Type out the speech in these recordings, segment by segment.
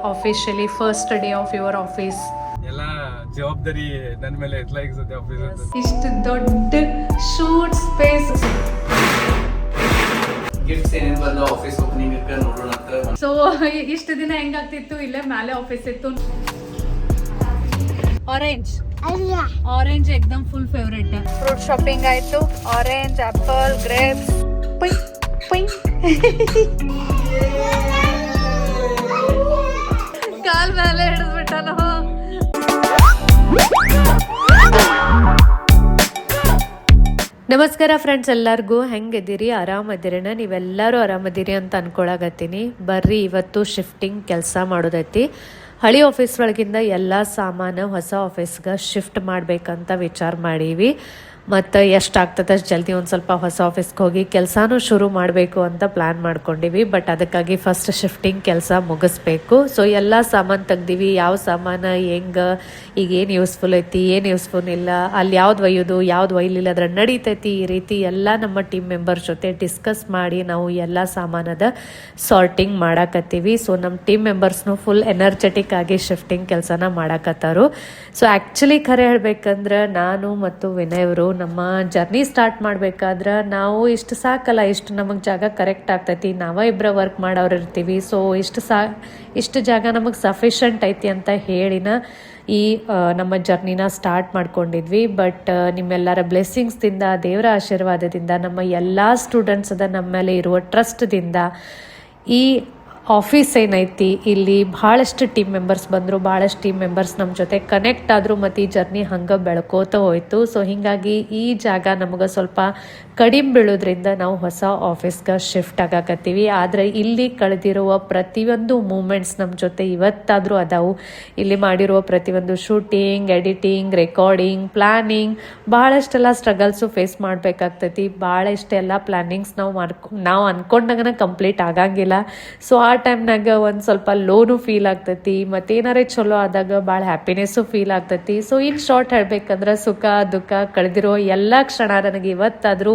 Officially first day of your office. ಎಲ್ಲ ಜವಾಬ್ದಾರಿ ನನ್ನ ಮೇಲೆ ಎತ್ಲಾಗಿ ಸದ್ಯ ಆಫೀಸ್ ಅಂತ. ಇಷ್ಟು ದೊಡ್ಡ ಶೂಟ್ ಸ್ಪೇಸ್. ಗಿಫ್ಟ್ಸ್ ಏನೇನು ಬಂದು ಆಫೀಸ್ ಓಪನಿಂಗ್ ನೋಡೋಣ ಅಂತ. ಸೊ ಇಷ್ಟು ದಿನ ಹೆಂಗಾಗ್ತಿತ್ತು, ಇಲ್ಲೇ ಮೇಲೆ ಆಫೀಸ್ ಇತ್ತು. ಆರೆಂಜ್ ಎಕ್ದಮ್ ಫುಲ್ ಫೇವ್ರೇಟ್. ಫ್ರೂಟ್ ಶಾಪಿಂಗ್ ಆಯ್ತು. Orange, apple, grapes. ಕಾಲ್ ಮೇಲೆ ಹಿಡಿದ್ಬಿಟ್ಟ ನಾವು. ನಮಸ್ಕಾರ ಫ್ರೆಂಡ್ಸ್, ಎಲ್ಲರಿಗೂ ಹೆಂಗಿದ್ದೀರಿ? ಆರಾಮದಿರೇನ? ನೀವೆಲ್ಲರೂ ಆರಾಮದಿರಿ ಅಂತ ಅನ್ಕೊಳಕತ್ತೀನಿ. ಬರ್ರಿ, ಇವತ್ತು ಶಿಫ್ಟಿಂಗ್ ಕೆಲಸ ಮಾಡೋದೈತಿ. ಹಳಿ ಆಫೀಸ್ ಒಳಗಿಂದ ಎಲ್ಲ ಸಾಮಾನು ಹೊಸ ಆಫೀಸ್ಗೆ ಶಿಫ್ಟ್ ಮಾಡ್ಬೇಕಂತ ವಿಚಾರ ಮಾಡೀವಿ. ಮತ್ತು ಎಷ್ಟಾಗ್ತದೆ ಅಷ್ಟು ಜಲ್ದಿ ಒಂದು ಸ್ವಲ್ಪ ಹೊಸ ಆಫೀಸ್ಗೆ ಹೋಗಿ ಕೆಲಸನೂ ಶುರು ಮಾಡಬೇಕು ಅಂತ ಪ್ಲ್ಯಾನ್ ಮಾಡ್ಕೊಂಡಿವಿ. ಬಟ್ ಅದಕ್ಕಾಗಿ ಫಸ್ಟ್ ಶಿಫ್ಟಿಂಗ್ ಕೆಲಸ ಮುಗಿಸ್ಬೇಕು. ಸೊ ಎಲ್ಲ ಸಾಮಾನು ತೆಗ್ದೀವಿ. ಯಾವ ಸಾಮಾನು ಹೆಂಗೆ, ಈಗ ಏನು ಯೂಸ್ಫುಲ್ ಐತಿ, ಏನು ಯೂಸ್ಫುಲ್ ಇಲ್ಲ, ಅಲ್ಲಿ ಯಾವ್ದು ಒಯ್ಯೋದು ಯಾವ್ದು ಒಯ್ಲಿಲ್ಲ, ಅದ್ರ ನಡೀತೈತಿ, ಈ ರೀತಿ ಎಲ್ಲ ನಮ್ಮ ಟೀಮ್ ಮೆಂಬರ್ ಜೊತೆ ಡಿಸ್ಕಸ್ ಮಾಡಿ ನಾವು ಎಲ್ಲ ಸಾಮಾನದ ಸಾರ್ಟಿಂಗ್ ಮಾಡಾಕತ್ತೀವಿ. ಸೊ ನಮ್ಮ ಟೀಮ್ ಮೆಂಬರ್ಸ್ನು ಫುಲ್ ಎನರ್ಜೆಟಿಕ್ ಆಗಿ ಶಿಫ್ಟಿಂಗ್ ಕೆಲಸನ ಮಾಡಾಕತ್ತಾರು. ಸೊ ಆ್ಯಕ್ಚುಲಿ ಖರೆ ಹೇಳ್ಬೇಕಂದ್ರೆ ನಾನು ಮತ್ತು ವಿನಯ್ ಅವರು ನಮ್ಮ ಜರ್ನಿ ಸ್ಟಾರ್ಟ್ ಮಾಡ್ಬೇಕಾದ್ರೆ ನಾವು ಇಷ್ಟು ಸಾಕಲ್ಲ, ಇಷ್ಟು ನಮಗೆ ಜಾಗ ಕರೆಕ್ಟ್ ಆಗ್ತೈತಿ, ನಾವೇ ಇಬ್ಬರ ವರ್ಕ್ ಮಾಡೋರು ಇರ್ತೀವಿ, ಸೊ ಇಷ್ಟು ಜಾಗ ನಮಗೆ ಸಫಿಷಿಯಂಟ್ ಐತಿ ಅಂತ ಹೇಳಿನ ಈ ನಮ್ಮ ಜರ್ನಿನ ಸ್ಟಾರ್ಟ್ ಮಾಡ್ಕೊಂಡಿದ್ವಿ. ಬಟ್ ನಿಮ್ಮೆಲ್ಲರ ಬ್ಲೆಸ್ಸಿಂಗ್ಸ್ದಿಂದ, ದೇವರ ಆಶೀರ್ವಾದದಿಂದ, ನಮ್ಮ ಎಲ್ಲ ಸ್ಟೂಡೆಂಟ್ಸ್ ಅದ ನಮ್ಮ ಮೇಲೆ ಇರುವ ಟ್ರಸ್ಟ್ದಿಂದ ಈ ಆಫೀಸ್ ಏನೈತಿ, ಇಲ್ಲಿ ಭಾಳಷ್ಟು ಟೀಮ್ ಮೆಂಬರ್ಸ್ ಬಂದರು, ಭಾಳಷ್ಟು ಟೀಮ್ ಮೆಂಬರ್ಸ್ ನಮ್ಮ ಜೊತೆ ಕನೆಕ್ಟ್ ಆದರು ಮತ್ತು ಈ ಜರ್ನಿ ಹಂಗೆ ಬೆಳ್ಕೋತ ಹೋಯ್ತು. ಸೊ ಹೀಗಾಗಿ ಈ ಜಾಗ ನಮಗೆ ಸ್ವಲ್ಪ ಕಡಿಮೆ ಬೀಳೋದ್ರಿಂದ ನಾವು ಹೊಸ ಆಫೀಸ್ಗೆ ಶಿಫ್ಟ್ ಆಗಾಕತ್ತೀವಿ. ಆದರೆ ಇಲ್ಲಿ ಕಳೆದಿರುವ ಪ್ರತಿಯೊಂದು ಮೂಮೆಂಟ್ಸ್ ನಮ್ಮ ಜೊತೆ ಇವತ್ತಾದರೂ ಅದಾವು. ಇಲ್ಲಿ ಮಾಡಿರುವ ಪ್ರತಿಯೊಂದು ಶೂಟಿಂಗ್, ಎಡಿಟಿಂಗ್, ರೆಕಾರ್ಡಿಂಗ್, ಪ್ಲ್ಯಾನಿಂಗ್, ಭಾಳಷ್ಟೆಲ್ಲ ಸ್ಟ್ರಗಲ್ಸು ಫೇಸ್ ಮಾಡಬೇಕಾಗ್ತೈತಿ. ಭಾಳಷ್ಟೆಲ್ಲ ಪ್ಲ್ಯಾನಿಂಗ್ಸ್ ನಾವು ಅಂದ್ಕೊಂಡಾಗನ ಕಂಪ್ಲೀಟ್ ಆಗಂಗಿಲ್ಲ. ಸೊ ಆ ಟೈಮ್ನಾಗ ಒಂದು ಸ್ವಲ್ಪ ಲೋನು ಫೀಲ್ ಆಗ್ತೈತಿ, ಮತ್ತೇನಾರೇ ಚಲೋ ಆದಾಗ ಭಾಳ ಹ್ಯಾಪಿನೆಸ್ಸು ಫೀಲ್ ಆಗ್ತೈತಿ. ಸೊ ಇನ್ ಶಾರ್ಟ್ ಹೇಳ್ಬೇಕಂದ್ರೆ ಸುಖ ದುಃಖ ಕಳೆದಿರೋ ಎಲ್ಲ ಕ್ಷಣ ನನಗೆ ಇವತ್ತಾದರೂ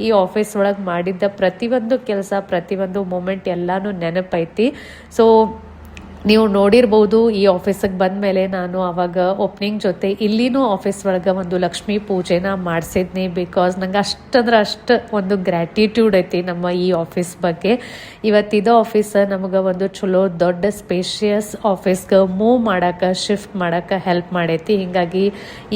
ಈ ಆಫೀಸ್ ಒಳಗೆ ಮಾಡಿದ್ದ ಪ್ರತಿಯೊಂದು ಕೆಲಸ, ಪ್ರತಿಯೊಂದು ಮೂಮೆಂಟ್ ಎಲ್ಲಾನು ನೆನಪೈತಿ. ಸೊ ನೀವು ನೋಡಿರ್ಬೋದು, ಈ ಆಫೀಸಿಗೆ ಬಂದ ಮೇಲೆ ನಾನು ಅವಾಗ ಓಪನಿಂಗ್ ಜೊತೆ ಇಲ್ಲಿನೂ ಆಫೀಸ್ ಒಳಗೆ ಒಂದು ಲಕ್ಷ್ಮೀ ಪೂಜೆನ ಮಾಡಿಸಿದ್ನಿ. ಬಿಕಾಸ್ ನಂಗೆ ಅಷ್ಟು ಒಂದು ಗ್ರ್ಯಾಟಿಟ್ಯೂಡ್ ಐತಿ ನಮ್ಮ ಈ ಆಫೀಸ್ ಬಗ್ಗೆ. ಇವತ್ತಿದು ಆಫೀಸ್ ನಮಗೆ ಒಂದು ಚಲೋ ದೊಡ್ಡ ಸ್ಪೇಷಿಯಸ್ ಆಫೀಸ್ಗೆ ಮೂವ್ ಮಾಡೋಕ್ಕೆ, ಶಿಫ್ಟ್ ಮಾಡೋಕ್ಕೆ ಹೆಲ್ಪ್ ಮಾಡೈತಿ. ಹೀಗಾಗಿ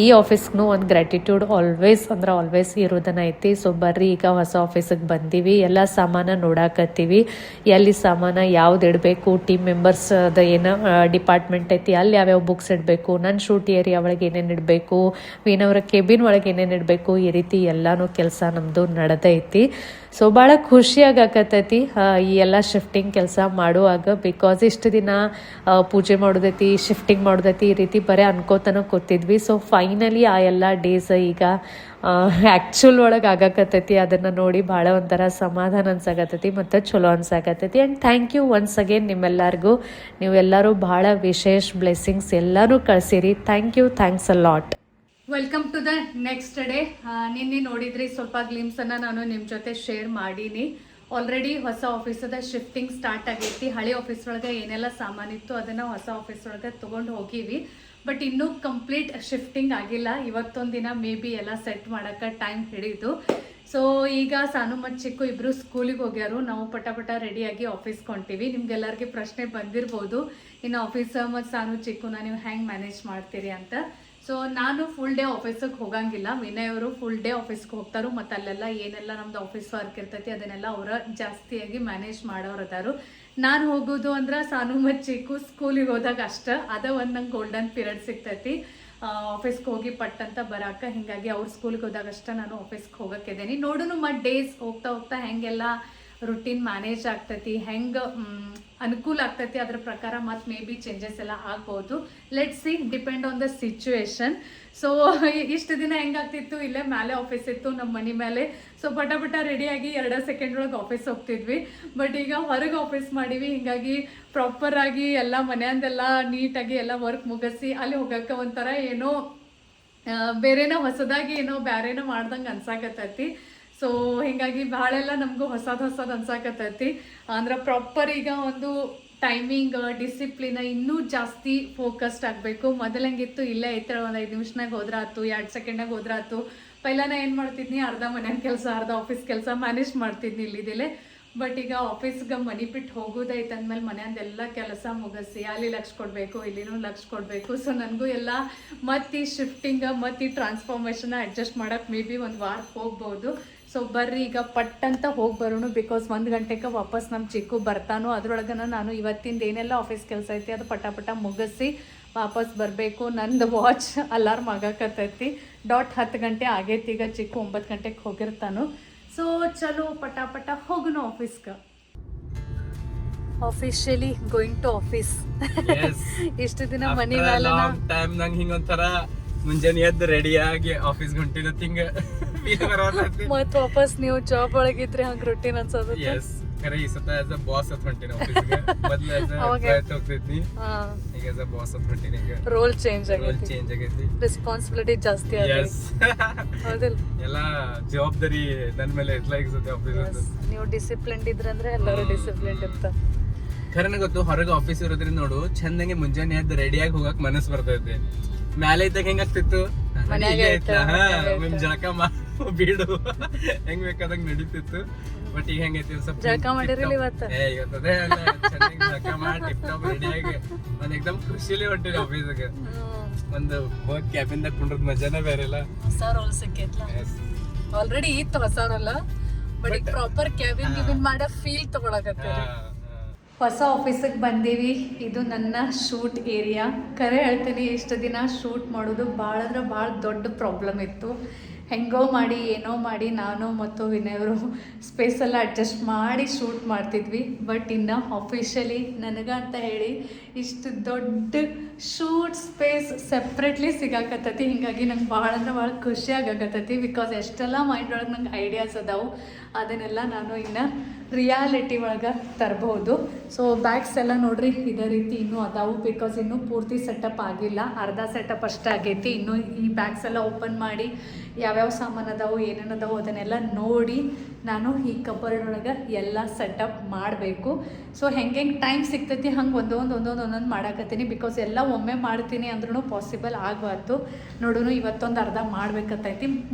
ಈ ಆಫೀಸ್ಗೂ ಒಂದು ಗ್ರ್ಯಾಟಿಟ್ಯೂಡ್ ಆಲ್ವೇಸ್ ಇರೋದನ್ನ ಐತಿ. ಸೊ ಬರ್ರಿ, ಈಗ ಹೊಸ ಆಫೀಸಿಗೆ ಬಂದೀವಿ, ಎಲ್ಲ ಸಾಮಾನು ನೋಡಾಕತ್ತೀವಿ. ಎಲ್ಲಿ ಸಾಮಾನು ಯಾವ್ದು ಇಡಬೇಕು, ಟೀಮ್ ಮೆಂಬರ್ಸ್ ಏನು ಡಿಪಾರ್ಟ್ಮೆಂಟ್ ಐತಿ ಅಲ್ಲಿ ಯಾವ್ಯಾವ ಬುಕ್ಸ್ ಇಡಬೇಕು, ನನ್ನ ಶೂಟ್ ಏರಿಯಾ ಒಳಗೆ ಏನೇನು ಇಡಬೇಕು, ವೀನವರ ಕೆಬಿನ್ ಒಳಗೆ ಏನೇನು ಇಡಬೇಕು, ಈ ರೀತಿ ಎಲ್ಲಾನು ಕೆಲಸ ನಮ್ಮದು ನಡೆದೈತಿ. ಸೊ ಭಾಳ ಖುಷಿಯಾಗತ್ತೈತಿ ಈ ಎಲ್ಲ ಶಿಫ್ಟಿಂಗ್ ಕೆಲಸ ಮಾಡುವಾಗ. ಬಿಕಾಸ್ ಇಷ್ಟು ದಿನ ಪೂಜೆ ಮಾಡೋದೈತಿ, ಶಿಫ್ಟಿಂಗ್ ಮಾಡೋದೈತಿ, ಈ ರೀತಿ ಬರೀ ಅನ್ಕೋತನ ಕೂತಿದ್ವಿ. ಸೊ ಫೈನಲಿ ಆ ಎಲ್ಲ ಡೇಸ್ ಈಗ ಆ್ಯಕ್ಚುಲ್ ಒಳಗೆ ಆಗಾಕತ್ತೈತಿ. ಅದನ್ನು ನೋಡಿ ಭಾಳ ಒಂಥರ ಸಮಾಧಾನ ಅನ್ಸಾಕತ್ತೈತಿ ಮತ್ತು ಚಲೋ ಅನ್ಸಾಕತ್ತೈತಿ. And thank you once again ನಿಮ್ಮೆಲ್ಲರಿಗೂ. ನೀವೆಲ್ಲರೂ ಭಾಳ ವಿಶೇಷ ಬ್ಲೆಸ್ಸಿಂಗ್ಸ್ ಎಲ್ಲರೂ ಕಳಿಸಿರಿ. Thanks a lot. Welcome to the next day. ನಿನ್ನೆ ನೋಡಿದ್ರಿ, ಸ್ವಲ್ಪ ಗ್ಲಿಮ್ಸನ್ನು ನಾನು ನಿಮ್ಮ ಜೊತೆ ಶೇರ್ ಮಾಡೀನಿ. ಆಲ್ರೆಡಿ ಹೊಸ ಆಫೀಸದ ಶಿಫ್ಟಿಂಗ್ ಸ್ಟಾರ್ಟ್ ಆಗೈತಿ. ಹಳೆ ಆಫೀಸ್ ಒಳಗೆ ಏನೆಲ್ಲ ಸಾಮಾನಿತ್ತು ಅದನ್ನು ಹೊಸ ಆಫೀಸ್ ಒಳಗೆ ತೊಗೊಂಡು ಹೋಗೀವಿ. ಬಟ್ ಇನ್ನೂ ಕಂಪ್ಲೀಟ್ ಶಿಫ್ಟಿಂಗ್ ಆಗಿಲ್ಲ. ಇವತ್ತೊಂದು ದಿನ ಮೇ ಬಿ ಎಲ್ಲ ಸೆಟ್ ಮಾಡೋಕ್ಕೆ ಟೈಮ್ ಹಿಡಿದು. ಸೊ ಈಗ ಸಾನು ಮತ್ತು ಚಿಕ್ಕು ಇಬ್ಬರು ಸ್ಕೂಲಿಗೆ ಹೋಗ್ಯಾರು. ನಾವು ಪಟ ರೆಡಿಯಾಗಿ ಆಫೀಸ್ಗೆ ಹೊಂಟೀವಿ. ನಿಮ್ಗೆಲ್ಲರಿಗೆ ಪ್ರಶ್ನೆ ಬಂದಿರ್ಬೋದು, ಇನ್ನು ಆಫೀಸ್ ಮತ್ತು ಸಾನು ಚಿಕ್ಕುನ ನೀವು ಹೆಂಗೆ ಮ್ಯಾನೇಜ್ ಮಾಡ್ತೀರಿ ಅಂತ. ಸೊ ನಾನು ಫುಲ್ ಡೇ ಆಫೀಸಿಗೆ ಹೋಗಂಗಿಲ್ಲ. ವಿನಯ್ ಅವರು ಫುಲ್ ಡೇ ಆಫೀಸ್ಗೆ ಹೋಗ್ತಾರೋ, ಮತ್ತು ಅಲ್ಲೆಲ್ಲ ಏನೆಲ್ಲ ನಮ್ದು ಆಫೀಸ್ ವರ್ಕ್ ಇರ್ತೈತಿ ಅದನ್ನೆಲ್ಲ ಅವರ ಜಾಸ್ತಿಯಾಗಿ ಮ್ಯಾನೇಜ್ ಮಾಡೋರು ಅದಾರು. ನಾನು ಹೋಗೋದು ಅಂದ್ರೆ ಸಾನು ಮತ್ತು ಚಿಕ್ಕು ಸ್ಕೂಲಿಗೆ ಹೋದಾಗ ಅಷ್ಟೇ. ಅದ ಒಂದು ನಂಗೆ ಗೋಲ್ಡನ್ ಪೀರಿಯಡ್ ಸಿಗ್ತೈತಿ ಆಫೀಸ್ಗೆ ಹೋಗಿ ಪಟ್ಟಂತ ಬರಾಕ. ಹೀಗಾಗಿ ಅವ್ರು ಸ್ಕೂಲಿಗೆ ಹೋದಾಗಷ್ಟೇ ನಾನು ಆಫೀಸ್ಗೆ ಹೋಗಕ್ಕಿದ್ದೀನಿ. ನೋಡೋಣ ಮತ್ತು ಡೇಸ್ ಹೋಗ್ತಾ ಹೆಂಗೆಲ್ಲ ರುಟೀನ್ ಮ್ಯಾನೇಜ್ ಆಗ್ತೈತಿ, ಹೆಂಗೆ ಅನುಕೂಲ ಆಗ್ತೈತಿ, ಅದ್ರ ಪ್ರಕಾರ ಮತ್ತು ಮೇ ಬಿ ಚೇಂಜಸ್ ಎಲ್ಲ ಆಗ್ಬೋದು. Let's see, depend on the situation. So ಇಷ್ಟು ದಿನ ಹೆಂಗಾಗ್ತಿತ್ತು, ಇಲ್ಲೇ ಮೇಲೆ ಆಫೀಸ್ ಇತ್ತು ನಮ್ಮ ಮನೆ ಮೇಲೆ. ಸೊ ಪಟ ರೆಡಿಯಾಗಿ 2 ಸೆಕೆಂಡ್ ಒಳಗೆ ಆಫೀಸ್ ಹೋಗ್ತಿದ್ವಿ. ಬಟ್ ಈಗ ಹೊರಗೆ ಆಫೀಸ್ ಮಾಡೀವಿ. ಹೀಗಾಗಿ ಪ್ರಾಪರಾಗಿ ಎಲ್ಲ ಮನೆಯಂದೆಲ್ಲ ನೀಟಾಗಿ ಎಲ್ಲ ವರ್ಕ್ ಮುಗಿಸಿ ಅಲ್ಲಿ ಹೋಗೋಕ್ಕೆ ಒಂಥರ ಏನೋ ಬೇರೆನೋ ಹೊಸದಾಗಿ ಏನೋ ಬೇರೆನೋ ಮಾಡ್ದಂಗೆ ಅನ್ಸಾಕತ್ತೈತಿ. ಸೊ ಹೀಗಾಗಿ ಭಾಳೆಲ್ಲ ನಮಗೂ ಹೊಸದು ಅನ್ಸಾಕತ್ತೈತಿ. ಅಂದ್ರೆ ಪ್ರಾಪರ್ ಈಗ ಒಂದು ಟೈಮಿಂಗ್ ಡಿಸಿಪ್ಲಿನ್ ಇನ್ನೂ ಜಾಸ್ತಿ ಫೋಕಸ್ಡ್ ಆಗಬೇಕು. ಮೊದಲಂಗಿತ್ತು ಇಲ್ಲೇ ಐತೆ ಒಂದು 5 ನಿಮಿಷನಾಗ ಹೋದ್ರಾತು, 2 ಸೆಕೆಂಡ್ನಾಗ ಹೋದ್ರಾತು. ಪೈಲಾನ ಏನು ಮಾಡ್ತಿದ್ನಿ, ಅರ್ಧ ಮನ್ಯಾನ ಕೆಲಸ ಅರ್ಧ ಆಫೀಸ್ ಕೆಲಸ ಮ್ಯಾನೇಜ್ ಮಾಡ್ತಿದ್ನಿ ಇಲ್ಲಿದಿಲ್ಲೇ. ಬಟ್ ಈಗ ಆಫೀಸ್ಗೆ ಮನೆ ಬಿಟ್ಟು ಹೋಗೋದೈತೆ ಅಂದಮೇಲೆ ಮನೆಯಂದೆಲ್ಲ ಕೆಲಸ ಮುಗಿಸಿ ಅಲ್ಲಿ ಲಕ್ಷ ಕೊಡಬೇಕು, ಇಲ್ಲಿನೂ ಲಕ್ಷ ಕೊಡಬೇಕು. ಸೊ ನನಗೂ ಎಲ್ಲ ಮತ್ತು ಈ ಶಿಫ್ಟಿಂಗ್ ಮತ್ತು ಈ ಟ್ರಾನ್ಸ್ಫಾರ್ಮೇಷನ್ನ ಅಡ್ಜಸ್ಟ್ ಮಾಡೋಕೆ ಮೇ ಬಿ ಒಂದು ವಾರ ಹೋಗ್ಬೋದು. ಸೊ ಬರ್ರಿ ಈಗ ಪಟ್ ಅಂತ ಹೋಗಿ ಬರೋಣ. ಬಿಕಾಸ್ 1 ಗಂಟೆಗೆ ವಾಪಸ್ ನಮ್ಮ ಚಿಕ್ಕು ಬರ್ತಾನೋ, ಅದ್ರೊಳಗನ ನಾನು ಇವತ್ತಿಂದ ಏನೆಲ್ಲ ಆಫೀಸ್ ಕೆಲಸ ಐತಿ ಅದು ಪಟ ಮುಗಿಸಿ ವಾಪಸ್ ಬರಬೇಕು. ನಂದು ವಾಚ್ ಅಲಾರ್ಮ್ ಆಗಕತ್ತೈತಿ. 10 ಗಂಟೆ ಆಗೈತಿ. ಈಗ ಚಿಕ್ಕು 9 ಗಂಟೆಗೆ ಹೋಗಿರ್ತಾನು. ಸೊ ಚಲೋ ಪಟ ಹೋಗೋಣ ಆಫೀಸ್ಗೆ. Officially going to office. ಇಷ್ಟು ದಿನ ಮನೆ ಟೈಮ್ ನಂಗೆ ಹಿಂಗೊಂಥರ ಮುಂಜಾನೆ ಎದ್ದು ರೆಡಿ ಆಗಿ ಆಫೀಸ್ ಹೊಂಟಿನ ತಿಂಗ ಮತ್ ವಾಪಸ್ ನೀವು ಜಾಬ್ ಒಳಗಿದ್ರೆ ಹಂಗ ರೂಟೀನ್ ಅನ್ಸೋದು. ಎಸ್ ಖರೆ ಈ ಸತ ಆಸ್ ಅ ಬಾಸ್ ಅಂತ ಹೊಂಟಿನ ಆಫೀಸ್ಗೆ. ಮೊದಲು ಆಸ್ ಅ ಎಂಪ್ಲಾಯ್ ಹೋಗ್ತಿದ್ನಿ, ಈಗ ಆಸ್ ಅ ಬಾಸ್ ಅಂತ ಹೊಂಟಿನಿ. ಈಗ ರೋಲ್ ಚೇಂಜ್ ಆಗೈತಿ, ರೆಸ್ಪಾನ್ಸಿಬಿಲಿಟಿ ಜಾಸ್ತಿ ಎಸ್ ಹೌದಿಲ್ಲ, ಎಲ್ಲ ಜವಾಬ್ದಾರಿ ನನ್ನ ಮೇಲೆ ಎತ್ಲಾಗಿಸುತ್ತೆ ಆಫೀಸ್. ನೀವು ಡಿಸಿಪ್ಲಿನ್ಡ್ ಇದ್ರಂದ್ರೆ ಎಲ್ಲರೂ ಡಿಸಿಪ್ಲಿನ್ಡ್ ಇರ್ತಾರೆ. ಖರೇನ ಗೊತ್ತು, ಹೊರಗೆ ಆಫೀಸ್ ಇರೋದ್ರಿಂದ ನೋಡು ಚಂದಂಗೆ ಮುಂಜಾನೆ ಎದ್ದು ರೆಡಿಯಾಗಿ ಹೋಗಕ್ ಮನಸ್ಸು ಬರ್ತೈತಿ. ಮ್ಯಾಲೆ ಇದ್ದಾಗ ಹೆಂಗಾಗ್ತಿತ್ತು, ಜಳಕ ಬೀಡು ಹೆಂಗ್ ಬೇಕಾದಂಗ ನಡೀತಿತ್ತು. ಬಟ್ ಈಗ ಹೆಂಗೈತಿ ಜಳಕ ಮಾಡಿರಲಿ ಇವತ್ತು ಜಳಕ ಮಾಡಿ ಟಿಪ್ ಟಾಪ್ ರೆಡಿಯಾಗಿ ಒಂದ್ ಎಕ್ದಮ್ ಖುಷಿಲಿ ಹೊಂಟಿರಿ ಆಫೀಸ್ಗೆ. ಒಂದು ಹೋಗಿ ಕ್ಯಾಬಿನ್ದಾಗ ಕುಂಡ್ರದ್ ಮಜಾನೇ ಬೇರೆ ಇಲ್ಲ. ಹೊಸ ರೋಲ್ ಸಿಕ್ಕೈತ್ಲ, ಆಲ್ರೆಡಿ ಇತ್ತು ಹೊಸ ರೋಲ್, ಬಟ್ ಈಗ ಪ್ರಾಪರ್ ಕ್ಯಾಬಿನ್ ಮಾಡೋ ಫೀಲ್ ತಗೊಳಕತ್ತೀವಿ. ಹೊಸ ಆಫೀಸಿಗೆ ಬಂದೀವಿ. ಇದು ನನ್ನ ಶೂಟ್ ಏರಿಯಾ. ಕರೆ ಹೇಳ್ತೀನಿ, ಇಷ್ಟು ದಿನ ಶೂಟ್ ಮಾಡೋದು ಭಾಳ ಅಂದ್ರೆ ಭಾಳ ದೊಡ್ಡ ಪ್ರಾಬ್ಲಮ್ ಇತ್ತು. ಹೆಂಗೋ ಮಾಡಿ ಏನೋ ಮಾಡಿ ನಾನು ಮತ್ತು ವಿನಯವರು ಸ್ಪೇಸೆಲ್ಲ ಅಡ್ಜಸ್ಟ್ ಮಾಡಿ ಶೂಟ್ ಮಾಡ್ತಿದ್ವಿ. ಬಟ್ ಇನ್ನು ಆಫಿಷಿಯಲಿ ನನಗೆ ಅಂತ ಹೇಳಿ ಇಷ್ಟು ದೊಡ್ಡ ಶೂಟ್ ಸ್ಪೇಸ್ ಸೆಪ್ರೇಟ್ಲಿ ಸಿಗಾಕತ್ತೈತಿ. ಹೀಗಾಗಿ ನಂಗೆ ಭಾಳ ಅಂದ್ರೆ ಭಾಳ ಖುಷಿ ಆಗಾಕತ್ತೈತಿ. ಬಿಕಾಸ್ ಎಷ್ಟೆಲ್ಲ ಮೈಂಡ್ ಒಳಗೆ ನಂಗೆ ಐಡಿಯಾಸ್ ಅದಾವು, ಅದನ್ನೆಲ್ಲ ನಾನು ಇನ್ನು ರಿಯಾಲಿಟಿ ಒಳಗೆ ತರಬಹುದು. ಸೊ ಬ್ಯಾಗ್ಸ್ ಎಲ್ಲ ನೋಡ್ರಿ ಇದೇ ರೀತಿ ಇನ್ನೂ ಅದಾವು. ಬಿಕಾಸ್ ಇನ್ನೂ ಪೂರ್ತಿ ಸೆಟಪ್ ಆಗಿಲ್ಲ, ಅರ್ಧ ಸೆಟಪ್ ಅಷ್ಟೇ ಆಗೈತಿ. ಇನ್ನೂ ಈ ಬ್ಯಾಗ್ಸ್ ಎಲ್ಲ ಓಪನ್ ಮಾಡಿ ಯಾವ್ಯಾವ ಸಾಮಾನು ಅದಾವು ಏನೇನು ಅದಾವು ಅದನ್ನೆಲ್ಲ ನೋಡಿ ನಾನು ಈ ಕಬೋರ್ಡ್ ಒಳಗೆ ಎಲ್ಲ ಸೆಟಪ್ ಮಾಡಬೇಕು. ಸೊ ಹೆಂಗೆ ಟೈಮ್ ಸಿಗ್ತೈತಿ ಹಂಗೆ ಒಂದೊಂದು ಮಾಡಾಕತ್ತೀನಿ. ಬಿಕಾಸ್ ಎಲ್ಲ ಒಮ್ಮೆ ಮಾಡ್ತೀನಿ ಅಂದ್ರೂ ಪಾಸಿಬಲ್ ಆಗಬಾರ್ದು. ನೋಡೋಣ ಇವತ್ತೊಂದು ಅರ್ಧ ಮಾಡ್ಬೇಕತ್ತೈತಿ,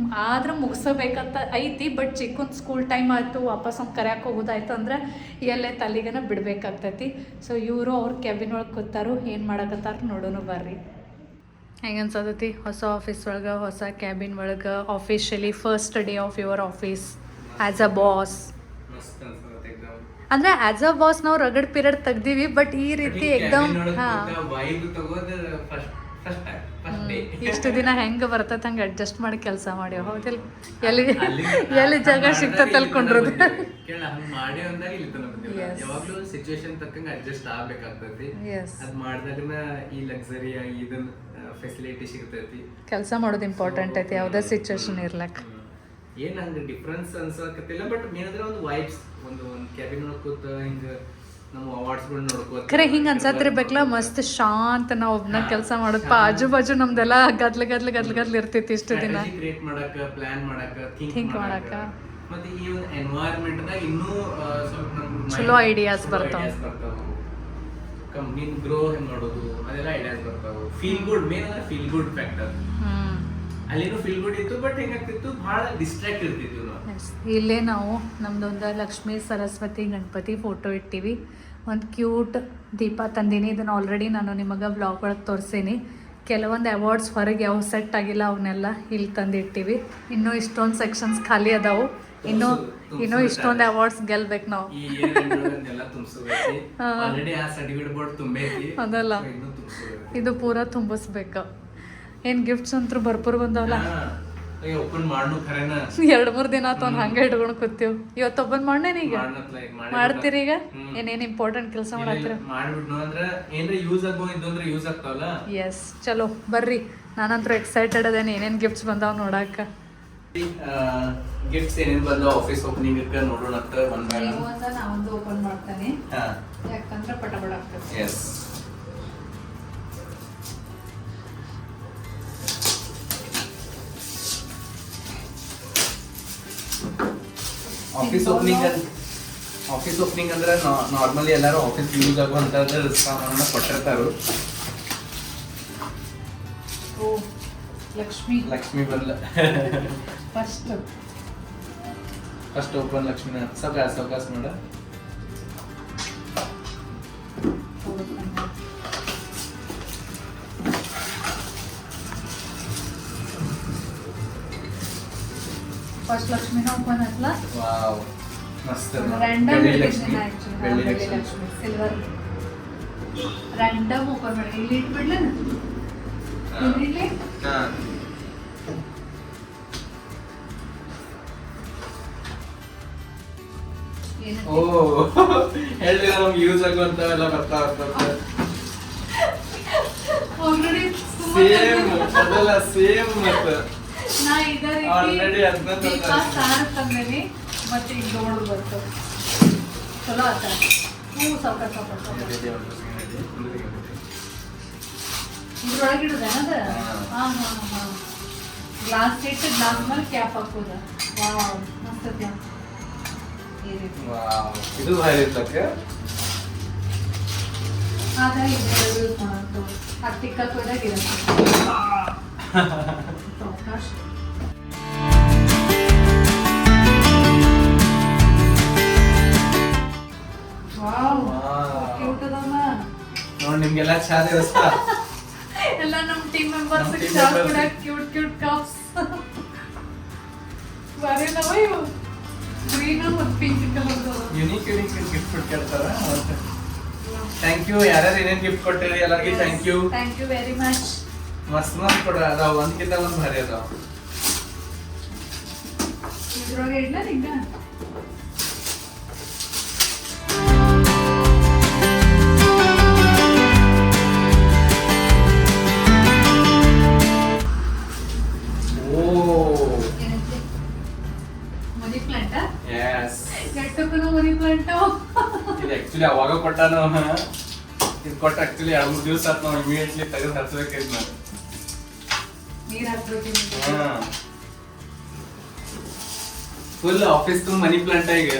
ಆದ್ರೆ ಮುಗಿಸಬೇಕಂತ ಐತಿ. ಬಟ್ ಚಿಕ್ಕೊಂದು ಸ್ಕೂಲ್ ಟೈಮ್ ಆಯಿತು, ವಾಪಸ್ ಅವ್ನು ಕರ್ಯಾಕೆ ಹೋಗೋದಾಯ್ತು ಅಂದ್ರೆ ಎಲ್ಲೇ ತಲೆಗನ ಬಿಡಬೇಕಾಗ್ತೈತಿ. ಸೊ ಇವರು ಅವ್ರ ಕ್ಯಾಬಿನ್ ಒಳಗೆ ಕೂತಾರು, ಏನು ಮಾಡಕತ್ತಾರ ನೋಡೋಣ ಬರ್ರಿ. ಹೆಂಗೆ ಅನ್ಸತೈತಿ ಹೊಸ ಆಫೀಸ್ ಒಳಗೆ, ಹೊಸ ಕ್ಯಾಬಿನ್ ಒಳಗೆ, officially first day of your office as a boss. ಅಂದ್ರೆ ಆಸ್ ಅ ಬಾಸ್ ನಾವು ರಗಡ್ ಪೀರಿಯಡ್ ತೆಗ್ದೀವಿ, ಬಟ್ ಈ ರೀತಿ ಎಕ್ದಮ್ ಇಷ್ಟು ದಿನ ಹೆಂಗೆ ಬರ್ತೈತೆ ಹಂಗೆ ಅಡ್ಜಸ್ಟ್ ಮಾಡಿ ಕೆಲಸ ಮಾಡ್ಯಾವ. ಹೌದಿಲ್ಲ, ಎಲ್ಲಿ ಜಾಗ ಸಿಗ್ತೈತೆ ಅಲ್ಕೊಂಡ್ರದು. ಮಾಡಿ ಅಂದಾಗ ಯಾವಾಗ್ಲೂ ಸಿಚುವೇಶನ್ ತಕ್ಕಂಗೆ ಅಡ್ಜಸ್ಟ್ ಆಗ್ಬೇಕಾಗ್ತೈತಿ. ಅದ್ ಮಾಡಿದಾಗನ ಈ ಲಕ್ಸರಿ ಇದನ್ನ ಫೆಸಿಲಿಟಿ ಸಿಗ್ತೈತಿ. ಕೆಲಸ ಮಾಡೋದು ಇಂಪಾರ್ಟೆಂಟ್ ಐತಿ ಯಾವುದೇ ಸಿಚುವೇಶನ್ ಇರ್ಲಕ್. ಏನ್ ಹಂಗ ಡಿಫ್ರೆನ್ಸ್ ಅನ್ಸಕತ್ತಿಲ್ಲ, ಬಟ್ ಏನಂದ್ರೆ ಒಂದು ವೈಬ್ಸ್, ಒಂದು ಕ್ಯಾಬಿನ್ ಒಳಗೆ ಕೂತ ಹಿಂಗ ನಮ್ಮ ಅವಾರ್ಡ್ಸ್ಗಳನ್ನ ನೋಡ್ಕೋತ ಖರೆ ಹಿಂಗೆ ಅನ್ಸತ್ತಿರ್ಬೇಕಲ್ಲ, ಮಸ್ತ್ ಶಾಂತ ನಾವು ಒಬ್ನ ಕೆಲಸ ಮಾಡೋದಪ್ಪ. ಆಜು ಬಾಜು ನಮ್ದೆಲ್ಲ ಗದ್ಲ ಇರ್ತೈತಿ ಇಷ್ಟು ದಿನ. ಕ್ರಿಯೇಟ್ ಮಾಡಕ, ಪ್ಲಾನ್ ಮಾಡಕ, ಥಿಂಕ್ ಮಾಡಕ, ಮತ್ತೆ ಈ ಒಂದು ಎನ್ವೈರನ್ಮೆಂಟ್ ದಾಗ ಇನ್ನೂ ಸ್ವಲ್ಪ ನಮ್ಗೆ ಚಲೋ ಐಡಿಯಾಸ್ ಬರ್ತಾವ. ಕಂಪ್ನಿ ಗ್ರೋ ಹೆಂಗ್ ಮಾಡೋದು ಅದೆಲ್ಲ ಐಡಿಯಾಸ್ ಬರ್ತಾವ. ಫೀಲ್ ಗುಡ್, ಮೇನ್ ಅಂದ್ರೆ ಫೀಲ್ ಗುಡ್ ಫ್ಯಾಕ್ಟರ್. ಅಲ್ಲಿನೂ ಫೀಲ್ ಗುಡ್ ಇತ್ತು, ಬಟ್ ಹೆಂಗಾಗ್ತಿತ್ತು ಬಹಳ ಡಿಸ್ಟ್ರಾಕ್ಟ್ ಇರ್ತಿದ್ವಿ ನಾವು. ಇಲ್ಲೇ ನಾವು ನಮ್ದೊಂದು ಲಕ್ಷ್ಮೀ ಸರಸ್ವತಿ ಗಣಪತಿ ಫೋಟೋ ಇಟ್ಟಿವಿ. ಒಂದು ಕ್ಯೂಟ್ ದೀಪ ತಂದೀನಿ. ಇದನ್ನು ಆಲ್ರೆಡಿ ನಾನು ನಿಮಗೆ ಬ್ಲಾಗ್ ಒಳಗೆ ತೋರಿಸೀನಿ. ಕೆಲವೊಂದು ಅವಾರ್ಡ್ಸ್ ಹೊರಗೆ ಯಾವ ಸೆಟ್ ಆಗಿಲ್ಲ ಅವನ್ನೆಲ್ಲ ಇಲ್ಲಿ ತಂದಿಟ್ಟಿವಿ. ಇನ್ನೂ ಇಷ್ಟೊಂದು ಸೆಕ್ಷನ್ಸ್ ಖಾಲಿ ಅದಾವು. ಇನ್ನೂ ಇಷ್ಟೊಂದು ಅವಾರ್ಡ್ಸ್ ಗೆಲ್ಬೇಕು ನಾವು. ಅದಲ್ಲ, ಇದು ಪೂರಾ ತುಂಬಿಸ್ಬೇಕು. ಏನ್ ಗಿಫ್ಟ್ಸ್ ಅಂತೂ ಭರ್ಪೂರ್ ಬಂದವಲ್ಲ. ಓಪನ್ ಮಾಡ್ನು ಖರೇನ 2-3 ದಿನ ಆತ ಅವ್ನು ಹಂಗೆ ಇಟ್ಕೊಂಡು ಕೂತೀವಿ. ಇವತ್ತು ಓಪನ್ ಮಾಡ್ನೇನ ಈಗ ಮಾಡ್ತೀರಿ. ಈಗ ಏನೇನು ಇಂಪಾರ್ಟೆಂಟ್ ಕೆಲಸ ಮಾಡತ್ತೀರ ಮಾಡ್ಬಿಟ್ನು ಅಂದ್ರೆ ಏನ್ರ ಯೂಸ್ ಆಗ್ಬೋದು ಅಂದ್ರೆ ಯೂಸ್ ಆಗ್ತಾವಲ್ಲ. ಎಸ್, ಚಲೋ ಬರ್ರಿ. ನಾನಂತೂ ಎಕ್ಸೈಟೆಡ್ ಅದೇನು ಏನೇನು ಗಿಫ್ಟ್ಸ್ ಬಂದಾವ ನೋಡಾಕ. ಗಿಫ್ಟ್ಸ್ ಏನೇನು ಬಂದಾವ ಆಫೀಸ್ ಓಪನಿಂಗ್ ನೋಡೋಣ ಅಂತ ನಾವೊಂದು ಓಪನ್ ಮಾಡ್ತಾನೆ, ಯಾಕಂದ್ರೆ ಪಟ ಆಗ್ತದೆ. Yes, office opening office opening ಅಂದ್ರೆ ನಾರ್ಮಲಿ ಎಲ್ಲರೂ ಆಫೀಸ್ ಯೂಸ್ ಆಗುವಂತದ್ದು ಸಾಮಾನನ್ನ ಕೊಟ್ಟಿರ್ತಾರು. ಓ ಲಕ್ಷ್ಮಿ ಬರಲ್ಲ. ಫಸ್ಟ್ ಓಪನ್ ಲಕ್ಷ್ಮಿ ಸೌಕಾಸ ನೋಡ. ಫಸ್ಟ್ ಲಕ್ಷ್ಮಿನ ಓಪನ್ ಆಯ್ತಲ್ಲ. ವಾವ್ ಮಸ್ತ್. ರ್ಯಾಂಡಮ್ ಬೆಳ್ಳಿ ಲಕ್ಷ್ಮಿ. ಸಿಲ್ವರ್ ರ್ಯಾಂಡಮ್ ಓಪನ್ ಮಾಡಿ ಇಲ್ಲಿ ಇಟ್ಬಿಡ್ಲೇನ? ಇಲ್ಲಿ ಹಾ ಏನಂತ ಓ ಹೇಳಿದ್ರೆ ನಮ್ಗೆ ಯೂಸ್ ಆಗುವಂತವೆಲ್ಲ ಬರ್ತಾ ಇರ್ತದೆ. ಆಲ್ರೆಡಿ ಸೇಮ್ ಅದೆಲ್ಲ ಸೇಮ್ ಮತ್ತೆ ನಾ ಇದೇ Already ಅದ್ನ ರೀತಿ ತಂದ. ಸಾರು ತಂದೇನಿ ಮತ್ತೆ ಈಗ ನೋಡ್ ಬಂತು. ಚಲೋ ಆತ. ಸಾವ್ಕಾಶ ಇದ್ರೊಳಗೆ ಇಡುದೇನದ? ಹಾ ಹಾ ಹಾ. ಗ್ಲಾಸ್ ಇಟ್ಟು ಗ್ಲಾಸ್ ಮೇಲೆ ಕ್ಯಾಪ್ ಹಾಕೋದ. ವಾವ್ ಮಸ್ತ್ ಐತಿ. ಈ ರೀತಿ ವಾವ್ ಇದು ಭಾರಿ ಇರ್ತಕ್ಕೆ. ಆಗ ಇದು ಯೂಸ್ ಮಾಡೋದು ಹತ್ತಿಕ್ಕ ಕೊಯ್ದಾಗ ಇರುತ್ತೆ. ಸಾವ್ಕಾಶ. ವಾವ್ ಕ್ಯೂಟ್ ಅದಮ್ಮ. ನೋಡಿ ನಿಮ್ಗೆಲ್ಲ ಚಾ ದಿವಸ ಎಲ್ಲ ನಮ್ಮ ಟೀಮ್ ಮೆಂಬರ್ಸ್ team ಚಾ members. ಕೂಡ ಕ್ಯೂಟ್ ಕಪ್ಸ್ ಬಾರಿ ನವ ಇವು ಗ್ರೀನ್ ಮತ್ತು ಪಿಂಕ್ ಕಲರ್ದು. ಯುನೀಕ್ ಗಿಫ್ಟ್ ಕೊಟ್ಟಿರ್ತಾರ. Thank you. ಯಾರ್ಯಾರು ಏನೇನ್ ಗಿಫ್ಟ್ ಕೊಟ್ಟಿರಿ ಎಲ್ಲರಿಗೆ thank you. Thank you very much. ಮಸ್ತ್ ಕೊಡ ಅದಾವ, ಒಂದ್ಕಿಂತ ಒಂದ್ ಭಾರಿ ಅದಾವ. ಇದ್ರೊಳಗೆ ಇಡ್ಲ ನಿಂಗ? ಏನೈತಿ? Money plant? ಎಸ್ ಎಷ್ಟಕ್ಕೂ ಮನಿ ಪ್ಲಾಂಟ್. ಇದು ಆಕ್ಚುಲಿ ಅವಾಗ ಕೊಟ್ಟಾನು. ಇದು ಕೊಟ್ಟ ಆಕ್ಚುಲಿ 2-3 ದಿವಸ ಆತ್ ನಾವು ಇಮಿಡಿಯೇಟ್ಲಿ ತೆಗೆದು ಹಚ್ಬೇಕೈತ್ ನಾವು. ನೀರ್ ಹಾಕ್ಬೇಕು. ಫುಲ್ ಆಫೀಸ್ ಮನಿ ಪ್ಲಾಂಟ್ ಈಗ.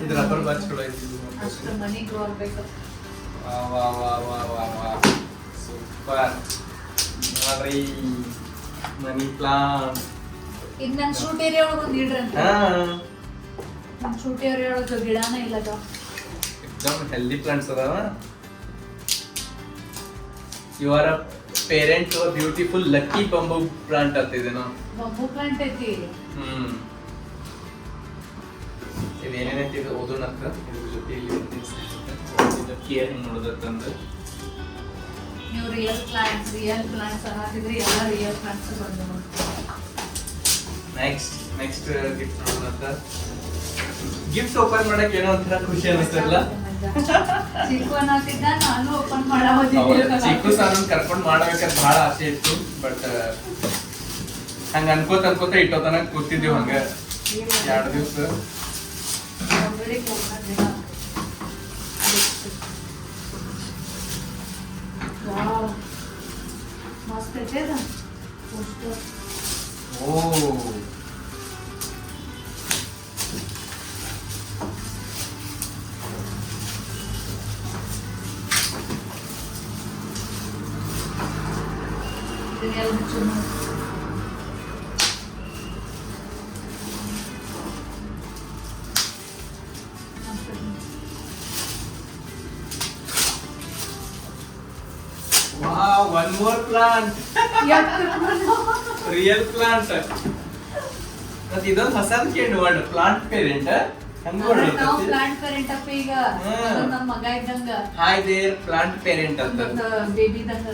ಇದು ರಬ್ಬರ್ ಬಾಚ್ ಕೂಡ ಐತಿ. ಅಷ್ಟು ಮನಿ ಗ್ರೋ ಆಗ್ಬೇಕು. ಸೂಪರ್ ನೋಡ್ರಿ ಮನಿ ಪ್ಲಾಂಟ್. ಇದು ನನ್ನ ಶೂಟ್ ಏರಿಯಾ ಒಳಗೆ ಒಂದು ಇಡ್ರಿ ಅಂತ. ಹಾ ನಮ್ಮ ಶೂಟ್ ಏರಿಯಾ ಒಳಗೆ ಗಿಡನೇ ಇಲ್ಲ ಅದು. एकदम हेल्दी प्लांट्स अदाव. You are a parent to a beautiful lucky bamboo plant ಆತಿದೆ ನಾವು. ಬಂಬೂ ಪ್ಲಾಂಟ್ ಐತಿ. ಇದು ಏನೇನೈತಿ ಇದು ಓದೋಣಕ್ಕ ಇದ್ರ ಜೊತೆ ಇಲ್ಲಿ ಇದು ಕೇರ್ ಹಿಂಗ್ ನೋಡೋದತ್ತಂದ್ರೆ ನೀವು ರಿಯಲ್ ಪ್ಲಾಂಟ್ಸ್ ಹಾಕಿದ್ರಿ ಎಲ್ಲ ರಿಯಲ್ ಪ್ಲಾಂಟ್ಸ್ ಬಂದು. ನೆಕ್ಸ್ಟ್ ಗಿಫ್ಟ್ ನೋಡೋಣಂತ. ಗಿಫ್ಟ್ ಓಪನ್ ಮಾಡಕ್ ಏನೋ ಒಂಥರ ಖುಷಿ ಅನಿಸ್ತಲ್ಲ. ಚಿಕ್ಕು ಅನ್ನೋತಿದ್ದ ನಾನು ಓಪನ್ ಮಾಡೋದಿಲ್ಲ. ಚಿಕ್ಕು ಸಾರನ್ ಕರ್ಕೊಂಡ್ ಮಾಡ್ಬೇಕಂತ ಬಹಳ ಆಸೆ ಇತ್ತು. ಬಟ್ ಹಂಗ ಅನ್ಕೋತ ಇಟ್ಟೋತನ ಕೂತಿದ್ದೀವಿ ಹಂಗ 2 ದಿವಸ. ಆಲ್ರೆಡಿ ವಾವ್ ಮಸ್ತ್ ಐತೆ ಅದು. ಓ real ಚುನ್ನು. wow, one more plant. Real plant. ಮತ್ತೆ ಇದೊಂದು ಹೊಸದು ಕೇಳಿ ವರ್ಡ್ ಪ್ಲಾಂಟ್ ಪೇರೆಂಟ್ ಹಂಗ ನಾವು ಪ್ಲಾಂಟ್ ಪೇರೆಂಟ್ ಅಪ್ಪ ಈಗ ನಮ್ಮ ಮಗ ಇದ್ದಂಗ. ಹಾಯ್ ದೇರ್ ಪ್ಲಾಂಟ್ ಪೇರೆಂಟ್ ಅಂತ ಬೇಬಿ ಇದ್ದಂಗ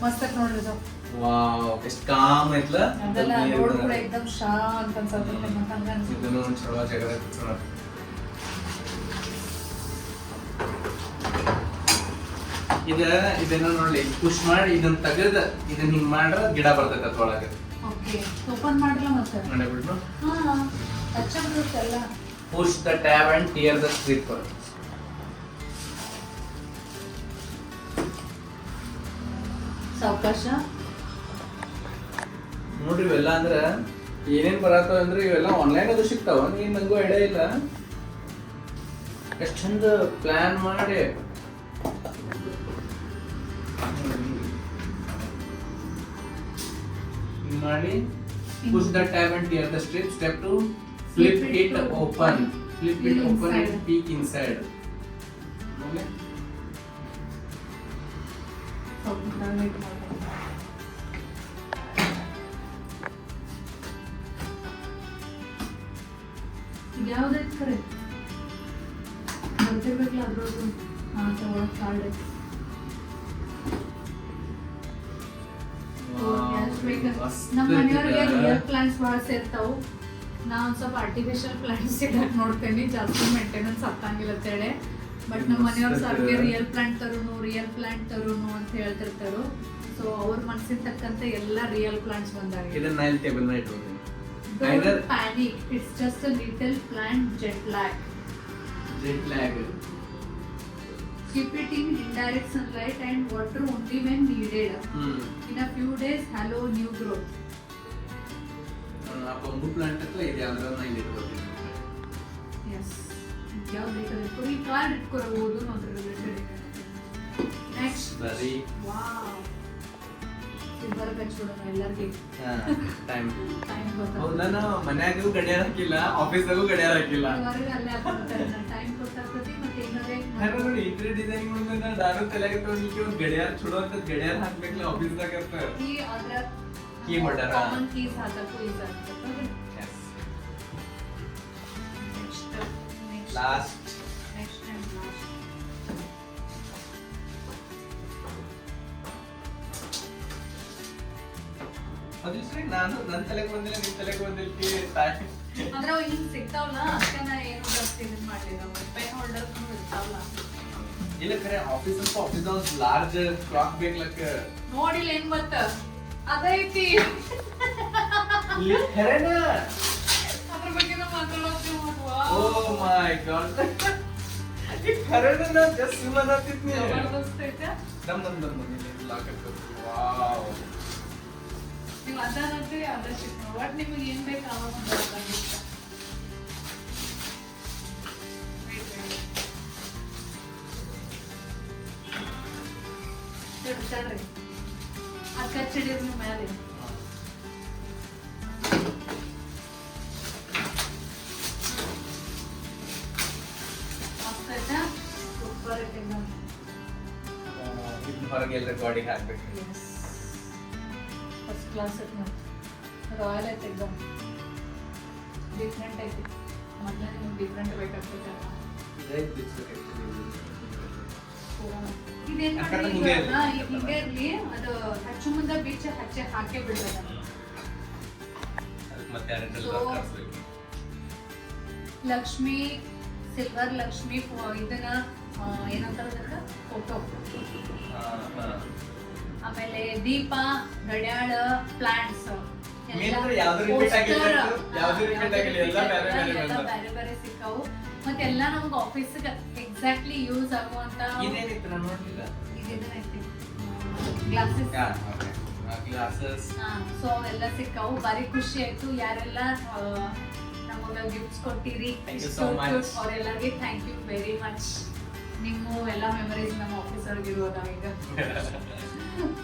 ಮಸ್ತ್ ನೋಡ್ರಿ ಇದು. ವಾವ್ ಎಷ್ಟು ಕಾಮ್ ಐತ್ಲ. ಅದೆಲ್ಲ ರೋಡ್ ಕೂಡ एकदम ಶಾಂತ ಅನ್ಸುತ್ತೆ. ಮತ್ತೆ ಹಂಗ ಅನ್ಸುತ್ತೆ. ಇದನ್ನು ಚಲೋ ಜಾಗ ಕೂತ್ಕೊಳ್ಳೋಣ. ಇದನ್ನ ನೋಡಿ ಪುಷ್ ಮಾಡಿ ಇದನ್ನ ತೆಗೆದ ಇದನ್ನ ಹಿಂಗ್ ಮಾಡ್ರ ಗಿಡ ಬರ್ತೈತೆ ಅದ್ರೊಳಗೆ. ಓಕೆ ಓಪನ್ ಮಾಡಲ್ಲ ಮತ್ತೆ ನೋಡಿಬಿಟ್ಟು ಹಾ ಅಚ್ಚ ಬರುತ್ತಲ್ಲ. push the tab and tear the strip. ಸಾವಕಾಶ ನೋಡ್ರಿ ಇವೆಲ್ಲ ಅಂದ್ರ ಏನೇನ್ ಬರತ್ತವ ಅಂದ್ರೆ ಇವೆಲ್ಲ ಆನ್ಲೈನ್ ಅದು ಸಿಗ್ತಾವ. ನೀನ್ ನಂಗೂ ಐಡಿಯಾ ಇಲ್ಲ. ಎಷ್ಟ್ ಚಂದ ಪ್ಲಾನ್ ಮಾಡಿ push the tab and tear the strip. Step 2, flip it open. Flip it open and peek inside. Okay. ಯಾವ್ದಾಯ್ತು ಖರೆ ಬರ್ತಿರ್ಬೇಕಲ್ಲ ಅದ್ರದ್ದು. ಹಾಂ ತಗೊಳಕ್ ಕಾರ್ಡ್ ಐತಿ. ನಮ್ಮ ಮನೆಯವ್ರಿಗೆ ರಿಯಲ್ ಪ್ಲಾಂಟ್ಸ್ ಭಾಳ ಸೇರ್ತಾವು. ನಾ ಒಂದ್ ಸ್ವಲ್ಪ ಆರ್ಟಿಫಿಷಿಯಲ್ ಪ್ಲಾಂಟ್ಸ್ ಇಡಕ್ ನೋಡ್ತೇನೆ, ಜಾಸ್ತಿ ಮೇಂಟೆನೆನ್ಸ್ ಹತ್ತಂಗಿಲ್ಲ ಅಂತೇಳಿ. ಬಟ್ ನಮ್ಮ ಮನೆಯವ್ರ ಸರ್ಗೆ ರಿಯಲ್ ಪ್ಲಾಂಟ್ ತರುನು ಅಂತ ಹೇಳ್ತಿರ್ತಾರು. ಸೊ ಅವ್ರ ಮನ್ಸಿನ ತಕ್ಕಂತೆ ಎಲ್ಲ ರಿಯಲ್ ಪ್ಲಾಂಟ್ಸ್ ಬಂದಾಗ. ಇದನ್ನ ನಾನು ಟೇಬಲ್ ಮೇಲೆ ಇಟ್ಕೊತೀನಿ. Don't panic, it's just a little plant jet lag. Keep it in indirect sunlight and water only when needed. In a few days, hello new growth. ಆ bamboo plant ಅಂತ ಇದೆ, ಅದನ್ನ ನಾನು ಇಟ್ಕೊತೀನಿ. Yes. ಯಾವ್ದು ಬೇಕಾದ್ರೆ ಈ ಕಾರ್ಡ್ ಇಟ್ಕೊಳ್ಬಹುದು ಅದ್ರ ರಿಲೇಟೆಡ್. ನೆಕ್ಸ್ಟ್ ಸರಿ. ವಾವ್, ಸಿಲ್ವರ್ ಹಚ್ಚಿಡೋಣ ಎಲ್ಲರಿಗೆ. ಟೈಮ್ ಗೊತ್ತಾಗ ನಾನು ಮನ್ಯಾಗೂ ಗಡಿಯಾರ ಹಾಕಿಲ್ಲ, ಆಫೀಸಾಗೂ ಗಡಿಯಾರ ಹಾಕಿಲ್ಲ. ಹೊರಗೆ ಅಲ್ಲೇ ಹಾಕ್ತಾರೆ. ಟೈಮ್ ಗೊತ್ತಾಗ್ತದೆ. ಮತ್ತೆ ಇನ್ನೊಂದೇ ನೋಡಿ ಇಂಟೀರಿಯರ್ ಡಿಸೈನಿಂಗ್ ಮಾಡಿದ್ರೆ ನಾನು ತಲೆಗೆ ತಗೊಂಡಿಕ್ಕೆ ಒಂದು ಗಡಿಯಾರ ಚುಡೋ ಅಂತ ಗಡಿಯಾರ ಹಾಕ್ಬೇಕಲ್ಲ ಆಫೀಸ್ದಾಗ ಅಂತ. ಈ ಅದರ ಕೀ ಮಾಡ್ಯಾರ. ಕಾಮನ್ ಕೀಸ್ ಹಾಕಕ್ಕೂ ಯೂಸ್ ಆಗ್ತದೆ. ಲಾಸ್ಟ್ ಅದಿಷ್ಟೇ. ನಾನು ನನ್ನ ತಲೆಗೆ ಬಂದಿಲ್ಲ, ನಿನ್ ತಲೆಗೆ ಬಂದಿಲ್ಲ. ಅಂದ್ರೆ ಅವು ಹಿಂಗ್ ಸಿಗ್ತಾವಲ್ಲ, ಅದಕ್ಕೆ ನಾ ಏನು ಜಾಸ್ತಿ ಇದನ್ನ ಮಾಡಲಿಲ್ಲ. ಪೆನ್ ಹೋಲ್ಡರ್ ಇರ್ತಾವಲ್ಲ. ಇಲ್ಲ ಖರೆ ಆಫೀಸ್ ಅಂತ ಆಫೀಸ್ ಒಂದು ಲಾರ್ಜ್ ಕ್ಲಾಕ್ ಬೇಕಲಕ್ಕ. ನೋಡಿಲ್ಲ ಏನ್ ಗೊತ್ತ ಅದೈತಿ. ಖರೇನಾ? ಅದ್ರ ಬಗ್ಗೆ ನಾವು ಮಾತಾಡೋದು. ಓ ಮೈ ಗಾಡ್, ಖರೇನಾ? ನಾನು ಜಸ್ಟ್ ಸುಮ್ಮನೆ ಅಂತಿದ್ನಿ. ಜಬರ್ದಸ್ತ್ ಐತೆ. ದಮ್ ಲಾಕ್ ಇತ್ತು. ವಾವ್, ನೀವು ಅದಾನಂದ್ರೆ ಅದಷ್ಟು ಒಟ್ಟು ನಿಮಗೆ ಏನ್ ಬೇಕು ಅವಾಗ ಬಂದಿಷ್ಟ. ತಡ್ರಿ ಅದು ಕಚ್ಚಿಡಿದ್ರು ಮೇಲೆ ಮಸ್ತ್ ಆಯ್ತಾ? ಸೂಪರ್ ಐತೆ एकदम. ಹೊರಗೆ ಎಲ್ಲ ಗಾಡಿಗೆ ಹಾಕ್ಬೇಕು. ಫಸ್ಟ್ ಕ್ಲಾಸ್ ಐತೆ ನೋಡಿ. ರಾಯಲ್ ಐತೆ एकदम. ಡಿಫ್ರೆಂಟ್ ಐತಿ. ಮೊದಲೇ ನಿಮ್ಗೆ ಡಿಫ್ರೆಂಟ್ ಬೇಕಾಗ್ತೈತೆ. ಇದೇನ್ ಮಾಡಿ ಹಿಂಗೆ ಇರ್ಲಿ, ಅದು ಹಚ್ಚು ಮುಂದೆ ಬೀಚ ಹಾಕೇ ಬಿಡ್ಬೇಕ. ಲಕ್ಷ್ಮಿ, ಸಿಲ್ವರ್ ಲಕ್ಷ್ಮಿ ಇದನ್ನ ಏನಂತಾರ ಫೋಟೋ. ಆಮೇಲೆ ದೀಪ, ಗಡ್ಯಾಳ, ಪ್ಲಾಂಟ್ಸ್ ಎಲ್ಲ ಬೇರೆ ಬೇರೆ ಸಿಕ್ಕಾವು. ಮತ್ತೆಲ್ಲ ನಮ್ಗೆ ಆಫೀಸ್ಗೆ ಎಕ್ಸಾಕ್ಟ್ಲಿ ಯೂಸ್ ಆಗುವಂತ ಗ್ಲಾಸಸ್. ಸೊ ಅವೆಲ್ಲ ಸಿಕ್ಕಾವು. ಬಾರಿ ಖುಷಿ ಆಯ್ತು. ಯಾರೆಲ್ಲ ನಮಗ ಗಿಫ್ಟ್ಸ್ ಕೊಟ್ಟಿರಿ ಅವರೆಲ್ಲರಿಗೆ ಥ್ಯಾಂಕ್ ಯು ವೆರಿ ಮಚ್. ನಿಮ್ಮ ಎಲ್ಲ ಮೆಮರೀಸ್ ನಮ್ಮ ಆಫೀಸ್ ಒಳಗೆ ಇರೋದ. ಈಗ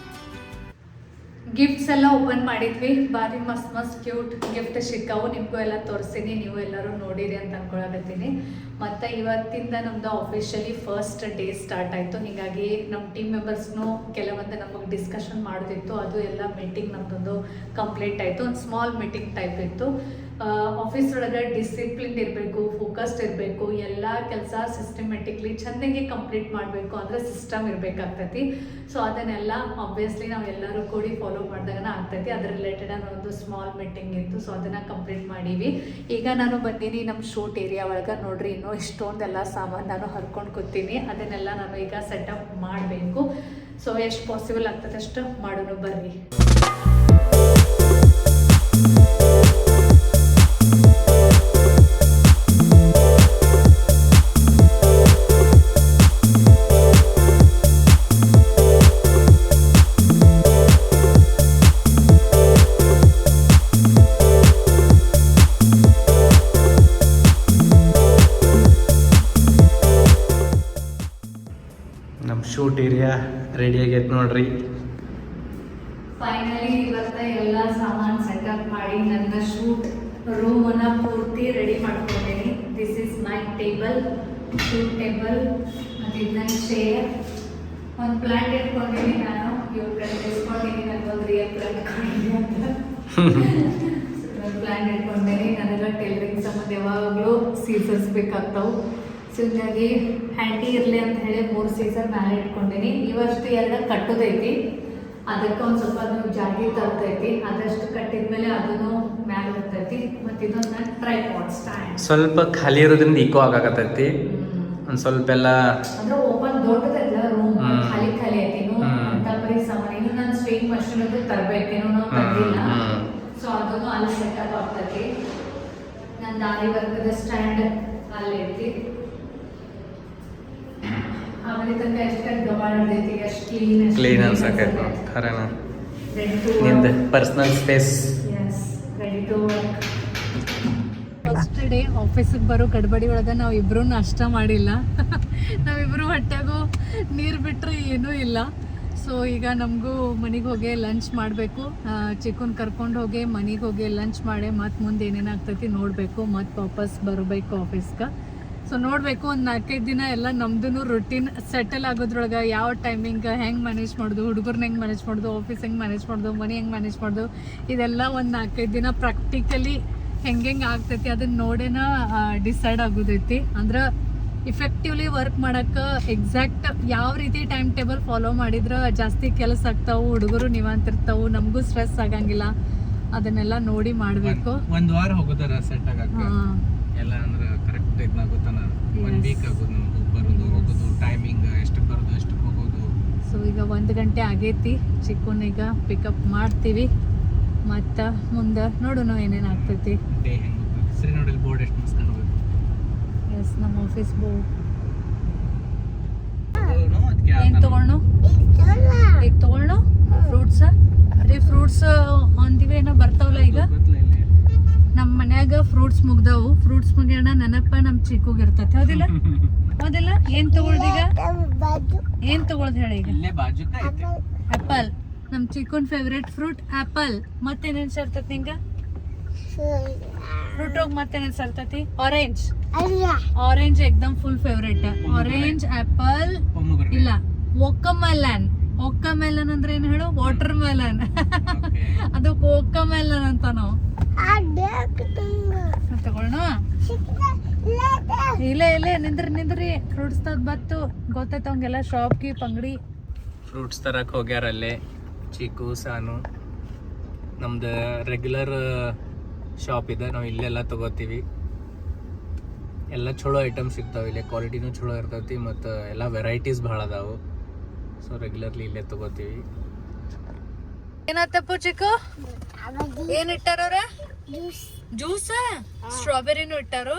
ಗಿಫ್ಟ್ಸ್ ಎಲ್ಲ ಓಪನ್ ಮಾಡಿದ್ವಿ. ಭಾರಿ ಮಸ್ತ್ ಕ್ಯೂಟ್ ಗಿಫ್ಟ್ ಸಿಕ್ಕಾವು. ನಿಮಗೂ ಎಲ್ಲ ತೋರಿಸ್ತೀನಿ, ನೀವು ಎಲ್ಲರೂ ನೋಡಿರಿ ಅಂತ ಅನ್ಕೊಳಕತ್ತೀನಿ. ಮತ್ತು ಇವತ್ತಿಂದ ನಮ್ಮದು ಆಫಿಷಿಯಲಿ ಫಸ್ಟ್ ಡೇ ಸ್ಟಾರ್ಟ್ ಆಯಿತು. ಹೀಗಾಗಿ ನಮ್ಮ ಟೀಮ್ ಮೆಂಬರ್ಸ್ನು ಕೆಲವೊಂದು ನಮಗೆ ಡಿಸ್ಕಷನ್ ಮಾಡೋದಿತ್ತು. ಅದು ಎಲ್ಲ ಮೀಟಿಂಗ್ ನಮ್ಮದೊಂದು ಕಂಪ್ಲೀಟ್ ಆಯಿತು. ಒಂದು ಸ್ಮಾಲ್ ಮೀಟಿಂಗ್ ಟೈಪ್ ಇತ್ತು. ಆಫೀಸ್ ಒಳಗೆ ಡಿಸಿಪ್ಲಿನ್ ಇರಬೇಕು, ಫೋಕಸ್ಡ್ ಇರಬೇಕು, ಎಲ್ಲ ಕೆಲಸ ಸಿಸ್ಟಮೆಟಿಕ್ಲಿ ಚೆನ್ನಾಗಿ ಕಂಪ್ಲೀಟ್ ಮಾಡಬೇಕು ಅಂದರೆ ಸಿಸ್ಟಮ್ ಇರಬೇಕಾಗ್ತೈತಿ. ಸೊ ಅದನ್ನೆಲ್ಲ ಆಬ್ವಿಯಸ್ಲಿ ನಾವು ಎಲ್ಲರೂ ಕೂಡಿ ಫಾಲೋ ಮಾಡಿದಾಗನ ಆಗ್ತೈತಿ. ಅದ್ರ ರಿಲೇಟೆಡ್ ಒಂದು ಸ್ಮಾಲ್ ಮೀಟಿಂಗ್ ಇತ್ತು. ಸೊ ಅದನ್ನು ಕಂಪ್ಲೀಟ್ ಮಾಡೀವಿ. ಈಗ ನಾನು ಬಂದೀನಿ ನಮ್ಮ ಶೂಟ್ ಏರಿಯಾ ಒಳಗೆ. ನೋಡ್ರಿ, ಇನ್ನೂ ಇಷ್ಟೊಂದೆಲ್ಲ ಸಾಮಾನು ನಾನು ಹರ್ಕೊಂಡು ಕೂತೀನಿ. ಅದನ್ನೆಲ್ಲ ನಾನು ಈಗ ಸೆಟಪ್ ಮಾಡಬೇಕು. ಸೊ ಎಷ್ಟು ಪಾಸಿಬಲ್ ಆಗ್ತದೆ ಅಷ್ಟು ಮಾಡೋಣ ಬರ್ರಿ. ನಮ್ಮ ಶೂಟ್ ಏರಿಯಾ ರೆಡಿ ಆಗೈತೆ ನೋಡ್ರಿ. ಫೈನಲಿ ಇವತ್ತ ಎಲ್ಲ ಸಾಮಾನು ಸೆಟಪ್ ಮಾಡಿ ನನ್ನ ಶೂಟ್ ರೂಮನ್ನು ಪೂರ್ತಿ ರೆಡಿ ಮಾಡ್ಕೊಂಡೇನಿ. This is my table, shoot table. ಮತ್ತು ಇದು ನನ್ನ ಚೇರ್. ಒಂದು ಪ್ಲಾಂಟ್ ಇಟ್ಕೊಂಡಿನಿ ನಾನು, ಇವ್ರ ಕಡೆ ಇಸ್ಕೊಂಡಿನಿ, ನನಗೊಂದು ರಿಯಲ್ ಪ್ಲಾಂಟ್ ಇಟ್ಕೊಂಡಿನಿ ಅಂತ. ಒಂದು ಪ್ಲಾಂಟ್ ಇಟ್ಕೊಂಡೇನಿ. ನನಗೆ ಟೈಲರಿಂಗ್ ಸಂಬಂಧ ಯಾವಾಗಲೂ ಸೀಸರ್ಸ್ ಬೇಕಾಗ್ತಾವೆ. ಸೊ ಹೀಗಾಗಿ ಹ್ಯಾಂಡಿ ಇರಲಿ ಅಂತ ಹೇಳಿ 3 ಸೀಸರ್ ಮೇಲೆ ಇಟ್ಕೊಂಡೀನಿ. ಇವಷ್ಟು 2 ಕಟ್ಟೋದೈತಿ, ಅದಕ್ಕೆ ಒಂದು ಸ್ವಲ್ಪ ಅದು ಜಾಗಿ ತರ್ತೈತಿ. ಅದಷ್ಟು ಕಟ್ಟಿದ್ಮೇಲೆ ಅದನ್ನು ಮ್ಯಾಲೆ ಹೋಗ್ತೈತಿ. ಮತ್ತು ಇದೊಂದು ನನ್ನ ಟ್ರೈಪಾಡ್ ಸ್ಟ್ಯಾಂಡ್. ಸ್ವಲ್ಪ ಖಾಲಿ ಇರೋದ್ರಿಂದ ಈಕೋ ಆಗಾಕತ್ತೈತಿ. ಒಂದು ಸ್ವಲ್ಪ ಎಲ್ಲ ಅಂದ್ರೆ ಓಪನ್ ದೊಡ್ಡದಲ್ಲ ರೂಮ್, ಖಾಲಿ ಖಾಲಿ ಐತಿ. ಅಂತ ಬರೀ ಸಾಮಾನು. ಇನ್ನು ನಾನು ಸ್ವಿಂಗ್ ಮಷಿನ್ ಅದು ತರಬೇಕೇನೋ ನಾವು ತಂದಿಲ್ಲ. ಸೊ ಅದನ್ನು ಅಲ್ಲಿ ಸೆಟಪ್ ಆಗ್ತೈತಿ. ನನ್ನ ದಾರಿ ವರ್ಗದ ಸ್ಟ್ಯಾಂಡ್ ಅಲ್ಲಿ ಐತಿ. ಆಮೇಲೆ ತನಕ ಎಷ್ಟು ಗಮಾಡೈತಿ, ಎಷ್ಟು ಕ್ಲೀನ್ ಅನ್ಸಕೈತಿ. ಖರೇನ ನಿಂದ personal space. Ready to work. First day ಆಫೀಸಿಗೆ ಬರೋ ಗಡ್ಬಡಿ ಒಳಗೆ ನಾವು ಇಬ್ಬರೂ ನಾಷ್ಟ ಮಾಡಿಲ್ಲ. ನಾವಿಬ್ಬರು ಹೊಟ್ಟೆಗೂ ನೀರು ಬಿಟ್ಟರೆ ಏನೂ ಇಲ್ಲ. ಸೊ ಈಗ ನಮಗೂ ಮನೆಗೆ ಹೋಗಿ ಲಂಚ್ ಮಾಡಬೇಕು. ಚಿಕ್ಕನ್ ಕರ್ಕೊಂಡು ಹೋಗಿ ಮನೆಗೆ ಹೋಗಿ ಲಂಚ್ ಮಾಡಿ ಮತ್ತು ಮುಂದೆ ಏನೇನಾಗ್ತೈತಿ ನೋಡಬೇಕು. ಮತ್ತು ವಾಪಸ್ ಬರಬೇಕು ಆಫೀಸ್ಗೆ. ಸೊ ನೋಡಬೇಕು, ಒಂದು 4-5 ದಿನ ಎಲ್ಲ ನಮ್ದು ರುಟೀನ್ ಸೆಟಲ್ ಆಗೋದ್ರೊಳಗೆ ಯಾವ ಟೈಮಿಂಗ್ ಹೆಂಗೆ ಮ್ಯಾನೇಜ್ ಮಾಡೋದು, ಹುಡುಗರ್ನ ಹೆಂಗೆ ಮ್ಯಾನೇಜ್ ಮಾಡೋದು, ಆಫೀಸ್ ಹೆಂಗೆ ಮ್ಯಾನೇಜ್ ಮಾಡೋದು, ಮನೆ ಹೆಂಗೆ ಮ್ಯಾನೇಜ್ ಮಾಡೋದು, ಇದೆಲ್ಲ ಒಂದು 4-5 ದಿನ ಪ್ರಾಕ್ಟಿಕಲಿ ಹೆಂಗೆ ಆಗ್ತೈತಿ ಅದನ್ನು ನೋಡೇನ ಡಿಸೈಡ್ ಆಗೋದೈತಿ. ಅಂದ್ರೆ ಇಫೆಕ್ಟಿವ್ಲಿ ವರ್ಕ್ ಮಾಡೋಕ್ಕೆ ಎಕ್ಸಾಕ್ಟ್ ಯಾವ ರೀತಿ ಟೈಮ್ ಟೇಬಲ್ ಫಾಲೋ ಮಾಡಿದ್ರೆ ಜಾಸ್ತಿ ಕೆಲಸ ಆಗ್ತಾವೆ, ಹುಡುಗರು ನೀವಂತಿರ್ತಾವೆ, ನಮಗೂ ಸ್ಟ್ರೆಸ್ ಆಗಂಗಿಲ್ಲ. ಅದನ್ನೆಲ್ಲ ನೋಡಿ ಮಾಡಬೇಕು. ಒಂದು ವಾರ ಹೋಗೋದಾರ ಸೆಟ್ ಆಗಕ್ಕೆ ಎಲ್ಲ ಅಂದ್ರೆ ಕರೆಕ್ಟ್ ಇದಾಗುತ್ತಾನ. 1 ವೀಕ್ ಆಗೋದು ನಮ್ಗೆ ಬರೋದು ಹೋಗೋದು, ಟೈಮಿಂಗ್ ಎಷ್ಟಕ್ಕೆ ಬರೋದು ಎಷ್ಟಕ್ಕೆ ಹೋಗೋದು. ಸೊ ಈಗ 1 ಗಂಟೆ ಆಗೈತಿ. ಚಿಕ್ಕನೀಗ ಪಿಕಪ್ ಮಾಡ್ತೀವಿ. ಮತ್ತು ಮುಂದೆ ನೋಡೋಣ ಏನೇನು ಆಗ್ತೈತಿ. ಡೇ ಹೆಂಗೆ ಹೋಗ್ತದೆ ಸರಿ ನೋಡಿ. ಬೋರ್ಡ್ ಎಷ್ಟು ಮಸ್ಕೊಂಡು ಹೋಗ್ಬೇಕು. ಎಸ್, ನಮ್ಮ ಆಫೀಸ್ ಬೋರ್ಡ್. ಏನು ತೊಗೊಳ್ಳೋ ಈಗ ತೊಗೊಳ್ಳೋ ಫ್ರೂಟ್ಸ. ಅದೇ ಫ್ರೂಟ್ಸ್ ಆನ್ ದಿ ವೇ ಏನೋ ಬರ್ತಾವಲ್ಲ ಈಗ. ನಮ್ಮ ಮನ್ಯಾಗ ಫ್ರೂಟ್ಸ್ ಮುಗ್ದಾವು. ಫ್ರೂಟ್ಸ್ ಮುಗ್ಯಾಣ ನೆನಪ ನಮ್ಮ ಚಿಕ್ಕಗೆ ಇರ್ತೈತೆ. ಹೌದಿಲ್ಲ ಹೌದಿಲ್ಲ? ಏನು ತೊಗೊಳ್ದೀಗ? ಏನು ತೊಗೊಳ್ದು ಹೇಳಿ ಈಗ? ಆ್ಯಪಲ್. ನಮ್ಮ ಚಿಕ್ಕನ್ ಫೇವ್ರೇಟ್ ಫ್ರೂಟ್ ಆ್ಯಪಲ್. ಮತ್ತೇನೇನು ಸೇರ್ತೈತಿ ನಿಂಗೆ ಫ್ರೂಟ್ ಹೋಗಿ? ಮತ್ತೇನೇನು ಸೇರ್ತೈತಿ? ಆರೆಂಜ್. ಆರೆಂಜ್ ಎಕ್ದಮ್ ಫುಲ್ ಫೇವ್ರೇಟ್. ಆರೆಂಜ್, ಆ್ಯಪಲ್ ಇಲ್ಲ, ಒಕ್ಕಮೆಲನ್. ಒಕ್ಕಮೆಲನ್ ಅಂದ್ರೆ ಏನು ಹೇಳು? Water melon. ಅದು ಒಕ್ಕಮೆಲನ್ ಅಂತ ನಾವು ತಗೊಳ್ಳೋಣ. ಇಲ್ಲ ನಿಂದ್ರಿ. ಫ್ರೂಟ್ಸ್ ತದ್ ಬತ್ತು ಗೊತ್ತಾಯ್ತು ಅವಂಗೆಲ್ಲ. ಶಾಪ್ ಕೀಪ್ ಅಂಗಡಿ ಫ್ರೂಟ್ಸ್ ತರಕ್ಕೆ ಹೋಗ್ಯಾರಲ್ಲೇ ಚಿಕ್ಕು ಸಾನು. ನಮ್ದು ರೆಗ್ಯುಲರ್ ಶಾಪ್ ಇದೆ, ನಾವು ಇಲ್ಲೆಲ್ಲ ತಗೋತೀವಿ. ಎಲ್ಲ ಚಲೋ ಐಟಮ್ ಸಿಗ್ತಾವೆ ಇಲ್ಲಿ, ಕ್ವಾಲಿಟಿನೂ ಚಲೋ ಇರ್ತೈತಿ ಮತ್ತು ಎಲ್ಲ ವೆರೈಟೀಸ್ ಭಾಳ ಅದಾವು. ಸೊ ರೆಗ್ಯುಲರ್ಲಿ ಇಲ್ಲೇ ತಗೋತೀವಿ. ಏನಾತಪ್ಪ ಚಿಕ್ಕು? ಏನ್ ಇಟ್ಟಾರ? ಜ್ಯೂಸ. ಸ್ಟ್ರಾಬೆರಿನೂ ಇಟ್ಟಾರು.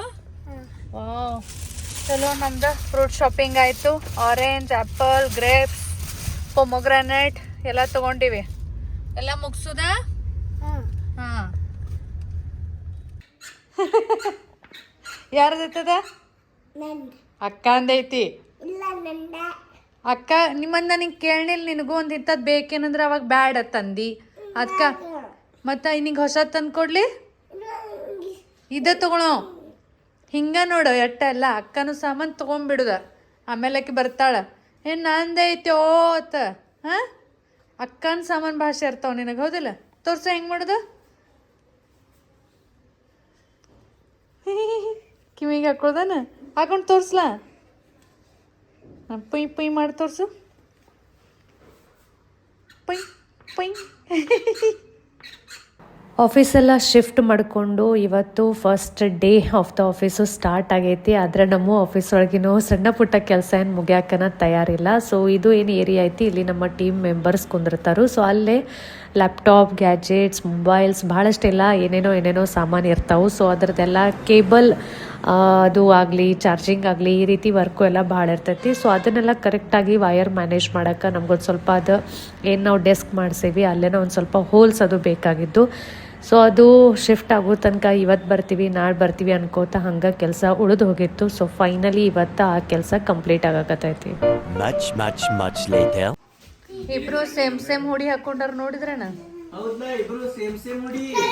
ಚಲೋ, ನಮ್ದು ಫ್ರೂಟ್ ಶಾಪಿಂಗ್ ಆಯ್ತು. ಆರೆಂಜ್, ಆ್ಯಪಲ್, ಗ್ರೇಪ್ಸ್, ಪೊಮೊಗ್ರಾನೇಟ್ ಎಲ್ಲ ತಗೊಂಡಿವಿ. ಎಲ್ಲ ಮುಗ್ಸುದ? ಹಾ. ಯಾರ್ದೈತದ? ಅಕ್ಕ ಅಂದೈತಿ. ಅಕ್ಕ ನಿಮ್ಮಂದ ನಿಂಗೆ ಕೇಳಲಿಲ್ಲ. ನಿನಗೂ ಒಂದು ಇಂಥದ್ದು ಬೇಕೇನಂದ್ರೆ ಅವಾಗ ಬ್ಯಾಡ ತಂದಿ. ಅದಕ್ಕ ಮತ್ತೆ ನಿಂಗೆ ಹೊಸ ತಂದು ಕೊಡ್ಲಿ? ಇದ ತಗೊಳೋ. ಹಿಂಗೆ ನೋಡು ಎಟ್ಟ ಎಲ್ಲ ಅಕ್ಕನೂ ಸಾಮಾನು ತೊಗೊಂಡ್ಬಿಡುದ. ಆಮೇಲೆ ಆಕೆ ಬರ್ತಾಳ, ಏನು ನಂದೈತಿ ಓತ. ಹಾಂ, ಅಕ್ಕನ ಸಾಮಾನು ಭಾಷೆ ಇರ್ತಾವ ನಿನಗೆ. ಹೌದಿಲ್ಲ? ತೋರ್ಸ ಹೆಂಗೆ ಮಾಡೋದು? ಕಿವಿಗೆ ಹಾಕೊಳ್ದಾನ? ಹಾಕೊಂಡು ತೋರಿಸ್ಲಾ? ಪುಯ್ ಪುಯ್ ಮಾಡಿ ತೋರಿಸು. ಪುಯ್ ಪುಯ್. ಆಫೀಸೆಲ್ಲ ಶಿಫ್ಟ್ ಮಾಡಿಕೊಂಡು ಇವತ್ತು first day of the office start ಆಗೈತಿ. ಆದರೆ ನಮ್ಮ ಆಫೀಸ್ ಒಳಗಿನೂ ಸಣ್ಣ ಪುಟ್ಟ ಕೆಲಸ ಏನು ಮುಗಿಯಾಕನ ತಯಾರಿಲ್ಲ. ಸೊ ಇದು ಏನು ಏರಿಯಾ ಐತಿ, ಇಲ್ಲಿ ನಮ್ಮ ಟೀಮ್ ಮೆಂಬರ್ಸ್ ಕುಂದಿರ್ತಾರೆ. ಸೊ ಅಲ್ಲೇ ಲ್ಯಾಪ್ಟಾಪ್, ಗ್ಯಾಜೆಟ್ಸ್, ಮೊಬೈಲ್ಸ್ ಭಾಳಷ್ಟೆಲ್ಲ ಏನೇನೋ ಸಾಮಾನು ಇರ್ತಾವೆ. ಸೊ ಅದರದ್ದೆಲ್ಲ ಕೇಬಲ್ ಅದು ಆಗಲಿ, ಚಾರ್ಜಿಂಗ್ ಆಗಲಿ, ಈ ರೀತಿ ವರ್ಕು ಎಲ್ಲ ಭಾಳ ಇರ್ತೈತಿ. ಸೊ ಅದನ್ನೆಲ್ಲ ಕರೆಕ್ಟಾಗಿ ವಯರ್ ಮ್ಯಾನೇಜ್ ಮಾಡೋಕ್ಕೆ ನಮ್ಗೊಂದು ಸ್ವಲ್ಪ ಅದು ಏನು ನಾವು ಡೆಸ್ಕ್ ಮಾಡಿಸೀವಿ ಅಲ್ಲೇನೋ ಒಂದು ಸ್ವಲ್ಪ ಹೋಲ್ಸ್ ಅದು ಬೇಕಾಗಿದ್ದು. ಸೊ ಅದು ಶಿಫ್ಟ್ ಆಗೋ ತನಕ ಇವತ್ತು ಬರ್ತೀವಿ ನಾಳೆ ಬರ್ತೀವಿ ಅನ್ಕೋತ ಹಂಗೆ ಕೆಲಸ ಉಳಿದು ಹೋಗಿತ್ತು. ಸೊ ಫೈನಲಿ ಇವತ್ತು ಆ ಕೆಲಸ ಕಂಪ್ಲೀಟ್ ಆಗಕತ್ತೈತಿ. ಇಬ್ರು ಸೇಮ್ ಹುಡಿ ಹಾಕೊಂಡಾರ ನೋಡಿದ್ರಣ.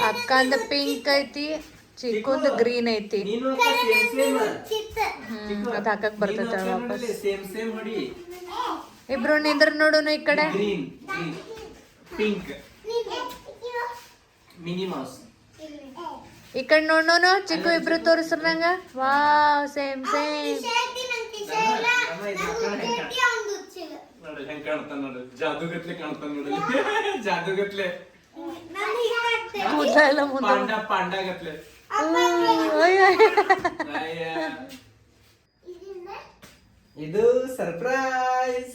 ಅಕ್ಕಂದ ಪಿಂಕ್ ಐತಿ, ಚಿಕ್ಕಂದ ಗ್ರೀನ್ ಐತಿ. ಅದ್ ಹಾಕಕ್ ಬರ್ತೈತೆ ವಾಪಸ್. ಇಬ್ರು ನಿಂದ್ರ ನೋಡೋಣ ಈ ಕಡೆ. ಈ ಕಡೆ ನೋಡೋಣ. ಚಿಕ್ಕು ಇಬ್ರು ತೋರಿಸ್ರ ನಂಗ. ವಾವ್, ಸೇಮ್ ಜಾದುಗತ್ಲೆ ಕಾಣ್ತಾನ ನೋಡಿ. ಜಾದುಗತ್ಲೆ ಪಾಂಡಗತ್ಲೆ. ಇದು ಸರ್ಪ್ರೈಸ್.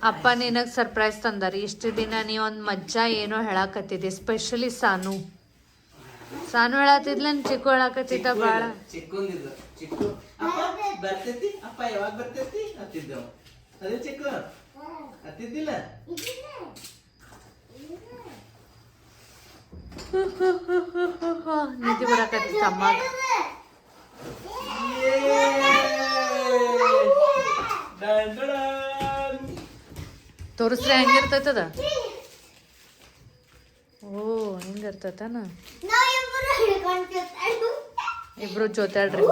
ಅಪ್ಪ ನಿನಗ್ ಸರ್ಪ್ರೈಸ್ ತಂದಾರಿ. ಇಷ್ಟು ದಿನ ನೀ ಒಂದ್ ಮಜ್ಜಾ ಏನೋ ಹೇಳಾಕತ್ತಿದ್ದೆ, ಸ್ಪೆಷಲಿ ಸಾನು ಹೇಳತ್ತಿದ್ಲ, ಚಿಕ್ಕು ಹೇಳಾಕತ್ತಿದ್ದ ಬಾಳ. ಚಿಕ್ಕು ಅಪ್ಪ ಬರ್ತೈತಿ, ಅಪ್ಪ ಯಾವಾಗ ಬರ್ತೈತಿ ಅತ್ತಿದ್ದವ. ಅದೇ ಚಿಕ್ಕು ಅತ್ತಿದ್ದಿಲ್ಲ. ನಿಧಿ ಬರಾಕತ್ತಿತ್ತ ಅಮ್ಮ. ತೋರಿಸ್ರೆ ಹೆಂಗಿರ್ತೈತದ? ಓ, ಹೆಂಗಿರ್ತೈತನ? ಇಬ್ರು ಜೊತಾಡ್ರಿ.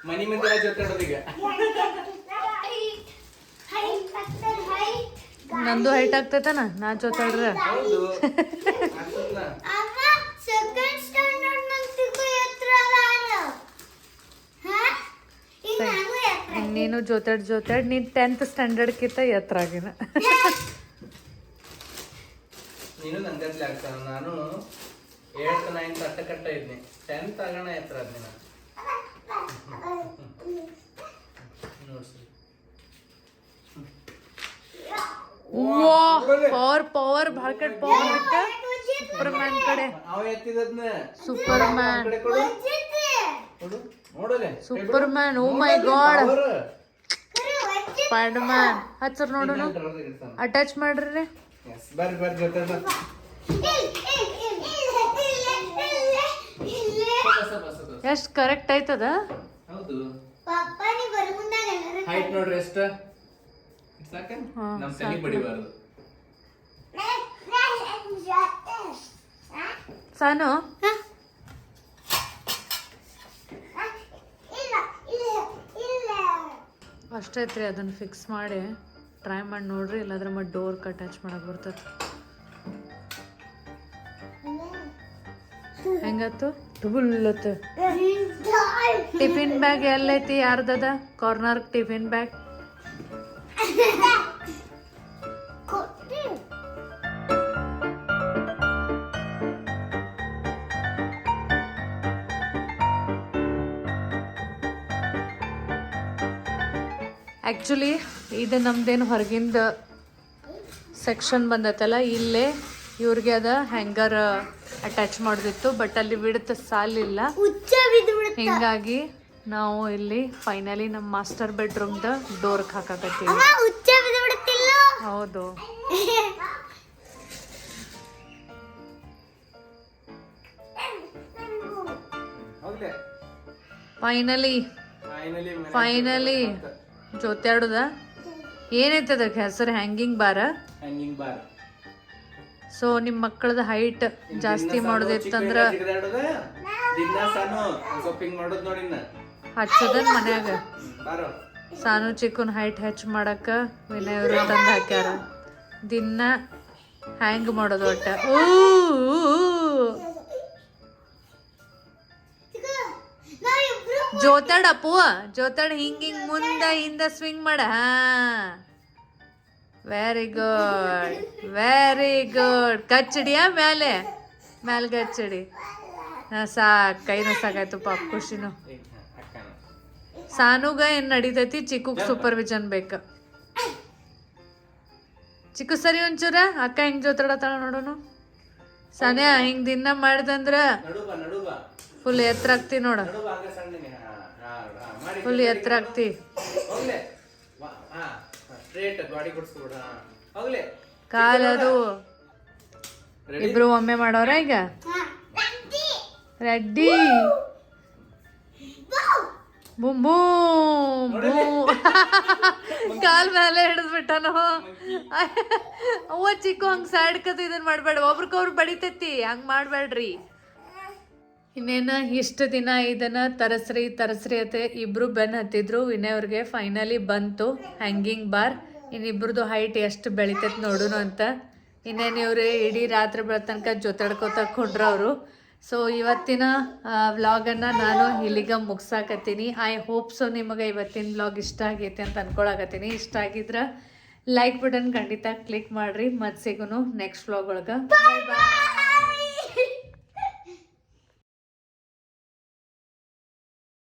ಮನಿ ಮಂದಿ ಜೊತಾಡೋದೀಗ. ನಂದು ಹೈಟ್ ಆಗ್ತೈತನ ನಾ ಜೊತಾಡ್ರ. ನೀನು ಜೊತಾಡ್ ನೀನ್ 10th ಸ್ಟ್ಯಾಂಡರ್ಡ್ ಕಿಂತ ಎತ್ತರ ಆಗಿನ. ನೀನು ನಂಗತ್ಲೆ ಆಗ್ತಾನ. ನಾನು 8th 9th ಅಟ್ಟಕಟ್ಟ ಇದ್ನಿ. 10th ಆಗೋಣ ಎತ್ತರ ಆದ್ನಿ ನಾನು. ಪವರ್ ಭಾಳ್ಕಟ್ ಪವರ್ ಐತೆ ಸೂಪರ್ಮ್ಯಾನ್ ಕಡೆ. ಅವ ಎತ್ತಿದದ್ನ ಸೂಪರ್ಮ್ಯಾನ್ ನೋಡಲೆ. ಸೂಪರ್ಮ್ಯಾನ್, ಓ ಮೈ ಗಾಡ್. ಸ್ಪೈಡರ್ಮ್ಯಾನ್ ಹಚ್ಚರ್ ನೋಡೋಣ. ಅಟ್ಯಾಚ್ ಮಾಡ್ರಿ. ಬರ್ರಿ ಜೊತೆ ಎಷ್ಟ್ ಕರೆಕ್ಟ್ ಆಯ್ತದ? ಹೌದು. ಹೈಟ್ ನೋಡ್ರಿ ಎಷ್ಟ ಸಾಕ. ನಮ್ ತಲೆ ಬಡಿಬಾರ್ದು. ಸಾನು ಅಷ್ಟೈತ್ರಿ. ಅದನ್ನ ಫಿಕ್ಸ್ ಮಾಡಿ ಟ್ರೈ ಮಾಡಿ ನೋಡ್ರಿ, ಇಲ್ಲಾಂದ್ರೆ ಮತ್ತೆ ಡೋರ್ ಅಟ್ಯಾಚ್ ಮಾಡಕ್ ಬರ್ತದೆ. ಹೆಂಗತ್ತು? ಟುಬುಲ್ಲತ್ತು. ಟಿಫಿನ್ ಬ್ಯಾಗ್ ಎಲ್ಲೈತಿ? ಯಾರ್ದದ ಕಾರ್ನರ್ ಟಿಫಿನ್ ಬ್ಯಾಗ್? ಆ್ಯಕ್ಚುಲಿ ಇದು ನಮ್ದೇನು ಹೊರಗಿಂದ ಸೆಕ್ಷನ್ ಬಂದೈತಲ್ಲ, ಇಲ್ಲೇ ಇವ್ರಿಗೆ ಅದ ಹ್ಯಾಂಗರ್ ಅಟ್ಯಾಚ್ ಮಾಡೋದಿತ್ತು. ಬಟ್ ಅಲ್ಲಿ ಬಿಡುತ್ತ ಸಾಲಿಲ್ಲ, ಹಿಂಗಾಗಿ ನಾವು ಇಲ್ಲಿ ಫೈನಲಿ ನಮ್ಮ ಮಾಸ್ಟರ್ ಬೆಡ್ರೂಮ್ದ ಡೋರ್ಗೆ ಹಾಕಾಕತ್ತೀವಿ. ಹೌದು. ಫೈನಲಿ ಜೊತಾಡುದ. ಏನೈತೆ ಅದಕ್ಕೆ ಹೆಸರು? ಹ್ಯಾಂಗಿಂಗ್ ಬಾರ. ಸೊ ನಿಮ್ಮ ಮಕ್ಕಳದ ಹೈಟ್ ಜಾಸ್ತಿ ಮಾಡೋದಿತ್ತಂದ್ರ ಹಚ್ಚದನ್ ಮನ್ಯಾಗ. ಸಾನು ಚಿಕ್ಕನ್ ಹೈಟ್ ಹೆಚ್ಚು ಮಾಡಕ್ಕ ವಿನಯವರು ತಂದು ಹಾಕ್ಯಾರ. ದಿನ ಹ್ಯಾಂಗ್ ಮಾಡೋದು ಒಟ್ಟ. ಜೋತಾಡ್ ಅಪ್ಪು, ಜೋತಾಡ್ ಹಿಂಗ್ ಮುಂದ ಹಿಂದ ಸ್ವಿಂಗ್ ಮಾಡ. ಹಾ, ವೆರಿ ಗುಡ್. ಕಚ್ಚಡಿಯ ಮ್ಯಾಲೆ ಕಚ್ಚಡಿ. ಸಾಕ್, ಕೈನ ಸಾಕಾಯ್ತು ಪಾಪ. ಖುಷಿನು. ಸಾನುಗ ಏನ್ ನಡೀತೈತಿ, ಚಿಕ್ಕಗ್ ಸೂಪರ್ವಿಷನ್ ಬೇಕ. ಚಿಕ್ಕು ಸರಿ ಒಂಚೂರ. ಅಕ್ಕ ಹೆಂಗ್ ಜೋತಾಡತಾಳ ನೋಡೋನು. ಸಾನ್ಯಾ ಹಿಂಗ್ ದಿನ ಮಾಡ್ದಂದ್ರ ಫುಲ್ ಎತ್ತರ ಆಗ್ತಿ ನೋಡ. ಫುಲ್ ಎತ್ತರ ಆಗ್ತಿ. ಸ್ಟ್ರೇಟ್ ಗಾಡಿ ಕೊಡ್ಸ್ಕೊಬಿಡ ಹೋಗ್ಲಿ ಕಾಲದು ಇಬ್ರು ಒಮ್ಮೆ ಮಾಡೋರ ಈಗ ರೆಡ್ಡಿ ಬೂಮ್ ಬೂಮ್ ಬೂಮ್ ಕಾಲ್ ಮೇಲೆ ಹಿಡಿದ್ಬಿಟ್ಟನು ಅವ್ವ ಚಿಕ್ಕು ಹಂಗ್ ಸೈಡ್ ಕತ್ ಇದನ್ ಮಾಡ್ಬೇಡ ಒಬ್ರಿಗೊಬ್ರು ಬಡಿತೈತಿ ಹಂಗ್ ಮಾಡ್ಬೇಡ್ರಿ ಇನ್ನೇನ ಇಷ್ಟು ದಿನ ಇದನ್ನ ತರಸ್ರಿ ಅತ್ತೆ ಇಬ್ರು ಬೆನ್ ಹತ್ತಿದ್ರು ವಿನಯ್ ಅವ್ರಿಗೆ ಫೈನಲಿ ಬಂತು ಹ್ಯಾಂಗಿಂಗ್ ಬಾರ್ ಇನ್ನಿಬ್ರದ್ದು ಹೈಟ್ ಎಷ್ಟು ಬೆಳಿತೈತಿ ನೋಡುನು ಅಂತ ಇನ್ನೇನು ಇವ್ರು ಇಡೀ ರಾತ್ರಿ ಬೆಳ ತನಕ ಜೊತೆಡ್ಕೋತ ಕೊಂಡ್ರ ಅವರು ಸೊ ಇವತ್ತಿನ ವ್ಲಾಗನ್ನು ನಾನು ಇಲ್ಲಿಗೆ ಮುಗ್ಸಾಕತ್ತೀನಿ ಐ ಹೋಪ್ ಸೊ ನಿಮಗೆ ಇವತ್ತಿನ ವ್ಲಾಗ್ ಇಷ್ಟ ಆಗೈತೆ ಅಂತ ಅನ್ಕೊಳಕತ್ತೀನಿ ಇಷ್ಟ ಆಗಿದ್ರೆ ಲೈಕ್ ಬಟನ್ ಖಂಡಿತ ಕ್ಲಿಕ್ ಮಾಡಿರಿ ಮತ್ತೆ ಸಿಗೋನು ನೆಕ್ಸ್ಟ್ ವ್ಲಾಗ್ ಒಳಗೆ ಬಾಯ್ ಬಾಯ್